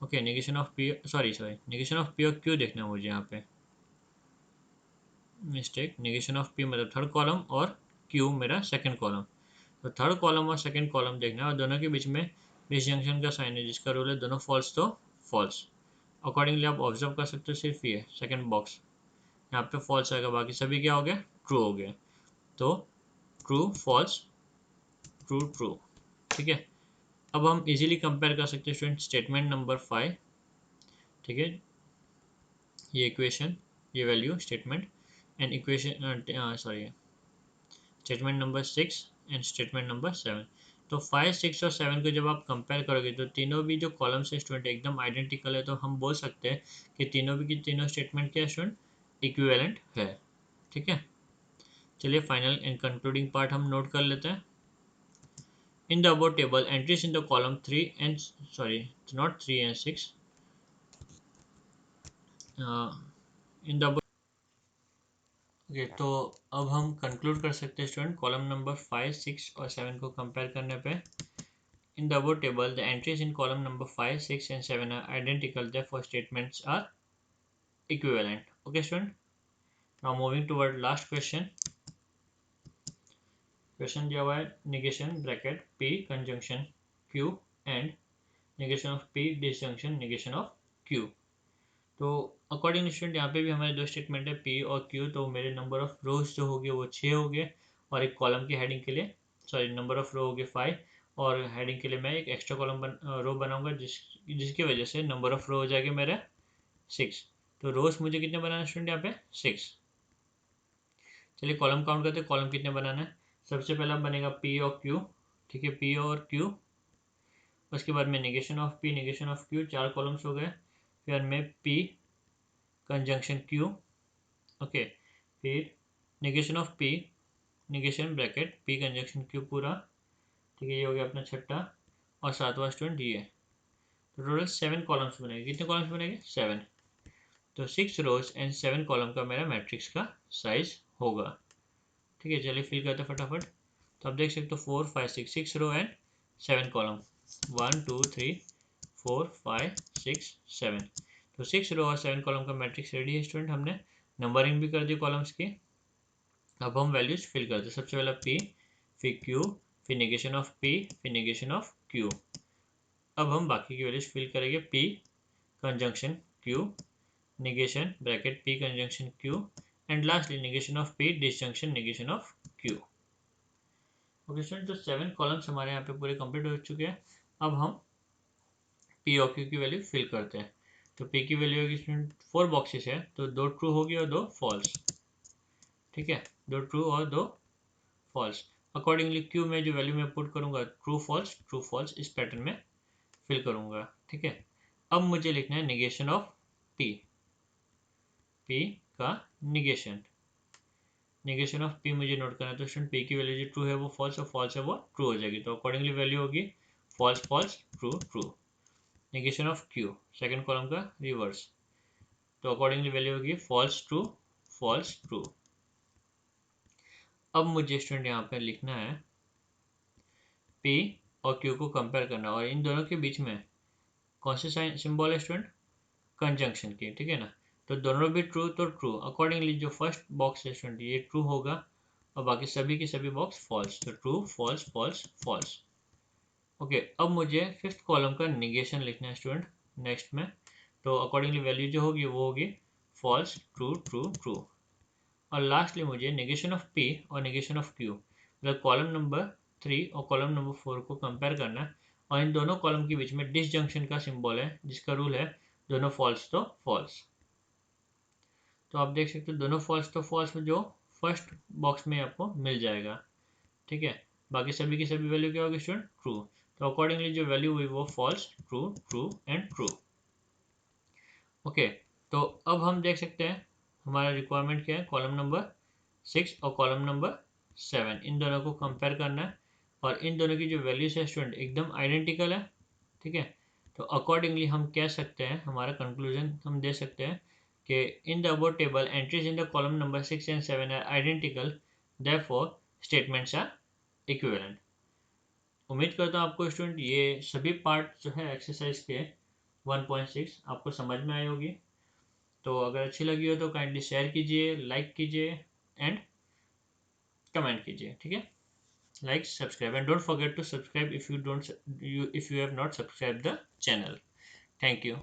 Okay, negation of P, sorry negation of P और क्यू देखना है मुझे, यहाँ पे मिस्टेक, निगेशन ऑफ पी मतलब थर्ड कॉलम और क्यू मेरा सेकंड कॉलम। तो थर्ड कॉलम और सेकंड कॉलम देखना है, और दोनों के बीच में डिसजंक्शन का साइन है, जिसका रूल है दोनों फॉल्स तो फॉल्स। अकॉर्डिंगली आप ऑब्जर्व कर सकते हो सिर्फ ये सेकंड बॉक्स, यहाँ पे फॉल्स आएगा, बाकी सभी क्या हो गया, ट्रू हो गया। तो ट्रू फॉल्स ट्रू ट्रू। ठीक है, अब हम इजीली कंपेयर कर सकते हैं स्टूडेंट स्टेटमेंट नंबर 5। ठीक है, ये इक्वेशन, ये value statement and equation, sorry statement number 6 and statement number 7। तो 5, 6 और 7 को जब आप कंपेयर करोगे तो तीनों भी जो कॉलम्स है स्टूडेंट एकदम आइडेंटिकल है, तो हम बोल सकते हैं कि तीनों भी की तीनों स्टेटमेंट क्या स्टूडेंट, इक्विवेलेंट है। ठीक है, चलिए फाइनल एंड कंक्लूडिंग पार्ट हम नोट कर लेते हैं। In the above table, entries in the column 3 and sorry, not 3 and 6. In the above, okay, तो अब हम कंक्लूड कर सकते हैं स्टूडेंट कॉलम नंबर 5, 6 और 7 को कंपेयर करने पे। In the above table, the entries in column number 5, 6 and 7 are identical, therefore statements are equivalent. Okay student, now moving toward last question. Question दिया हुआ है negation bracket p conjunction q and negation of p disjunction negation of q। तो according student यहाँ पे भी हमारे दो statement है p और q, तो मेरे नंबर ऑफ रोज जो हो गए वो 6 हो गए, और एक कॉलम की हेडिंग के लिए, सॉरी नंबर ऑफ रो हो गए 5, और हेडिंग के लिए मैं एक एक्स्ट्रा कॉलम रो बनाऊंगा, जिसकी वजह से नंबर ऑफ रो हो जाएगा मेरा 6। तो रोज मुझे कितने बनाना है स्टूडेंट यहाँ पे 6। चलिए कॉलम काउंट करते हैं, कॉलम कितने बनाना है। सबसे पहला बनेगा p और q। ठीक है, p और q, उसके बाद में negation of p negation of q, 4 columns हो गए। फिर में p कंजंक्शन q, ओके, फिर negation of p negation bracket p conjunction q पूरा। ठीक है, ये हो गया अपना छठा, और सातवां स्टूडेंट ये। तो टोटल 7 कॉलम्स बनेंगे। कितने कॉलम्स बनेंगे 7। तो 6 रोज एंड 7 कॉलम का मेरा मैट्रिक्स का साइज होगा। ठीक है, चलिए फिल करते फटाफट। तो आप देख सकते हो 4, 5, 6, 6 रो एंड 7 कॉलम, 1, 2, 3, 4, 5, 6, 7। तो 6 रो और 7 कॉलम का मैट्रिक्स रेडी है स्टूडेंट। हमने नंबरिंग भी कर दी कॉलम्स की। अब हम वैल्यूज फिल करते हैं। सबसे पहला p, फिर q, फिर निगेशन ऑफ p, फिर निगेशन ऑफ q। अब हम बाकी की वैल्यूज फिल करेंगे, p conjunction q, negation bracket p conjunction q, and lastly negation of p disjunction negation of q। Okay student, तो 7 कॉलम्स हमारे यहाँ पे पूरे कंप्लीट हो चुके हैं। अब हम p और q की वैल्यू फिल करते हैं। तो p की वैल्यू होगी स्टूडेंट 4 बॉक्सेस है, तो 2 ट्रू होगी और 2 फॉल्स। ठीक है, 2 ट्रू और 2 फॉल्स। अकॉर्डिंगली q में जो वैल्यू मैं पुट करूंगा ट्रू फॉल्स इस पैटर्न में फिल करूंगा। ठीक है, अब मुझे लिखना है निगेशन ऑफ पी, पी का निगेशन, निगेशन ऑफ पी मुझे नोट करना है। तो स्टूडेंट पी की वैल्यू जो ट्रू है वो फॉल्स और फॉल्स है वो ट्रू हो जाएगी, तो अकॉर्डिंगली वैल्यू होगी false false true true. Negation of Q second column का रिवर्स, तो अकॉर्डिंगली वैल्यू होगी फॉल्स ट्रू फॉल्स ट्रू। अब मुझे स्टूडेंट यहाँ पे लिखना है पी और क्यू को कंपेयर करना, और इन दोनों के बीच में कौन से साइन सिंबल है स्टूडेंट, कंजंक्शन की, ठीक है ना। तो दोनों भी ट्रू तो ट्रू, अकॉर्डिंगली जो फर्स्ट बॉक्स है स्टूडेंट ये ट्रू होगा और बाकी सभी के सभी बॉक्स फॉल्स, तो true false false false. Okay, अब मुझे फिफ्थ कॉलम का निगेशन लिखना है स्टूडेंट नेक्स्ट में, तो अकॉर्डिंगली वैल्यू जो होगी वो होगी फॉल्स ट्रू ट्रू ट्रू। और लास्टली मुझे निगेशन ऑफ पी और निगेशन ऑफ क्यू मतलब कॉलम नंबर 3 और कॉलम नंबर 4 को कंपेयर करना है, और इन दोनों कॉलम के बीच में डिसजंक्शन का सिंबल है जिसका रूल है दोनों फॉल्स तो फॉल्स। तो आप देख सकते हो दोनों फॉल्स तो फॉल्स में जो फर्स्ट बॉक्स में आपको मिल जाएगा, ठीक है। बाकी सभी की सभी वैल्यू क्या होगी स्टूडेंट ट्रू, तो अकॉर्डिंगली जो वैल्यू हुई वो false true true and true. Okay, तो अब हम देख सकते हैं हमारा रिक्वायरमेंट क्या है, कॉलम नंबर 6 और कॉलम नंबर 7 इन दोनों को कंपेयर करना है, और इन दोनों की जो वैल्यूज है स्टूडेंट एकदम आइडेंटिकल है, ठीक है। तो अकॉर्डिंगली हम कह सकते हैं, हमारा कंक्लूजन हम दे सकते हैं कि in the above table entries in the column number 6 and 7 are identical, therefore statements are equivalent. उम्मीद करता हूँ आपको स्टूडेंट ये सभी पार्ट जो है एक्सरसाइज के 1.6 आपको समझ में आई होगी। तो अगर अच्छी लगी हो तो काइंडली शेयर कीजिए, लाइक कीजिए एंड कमेंट कीजिए, ठीक है। Like subscribe and don't forget to subscribe if you don't, if you have not subscribed the channel. Thank you.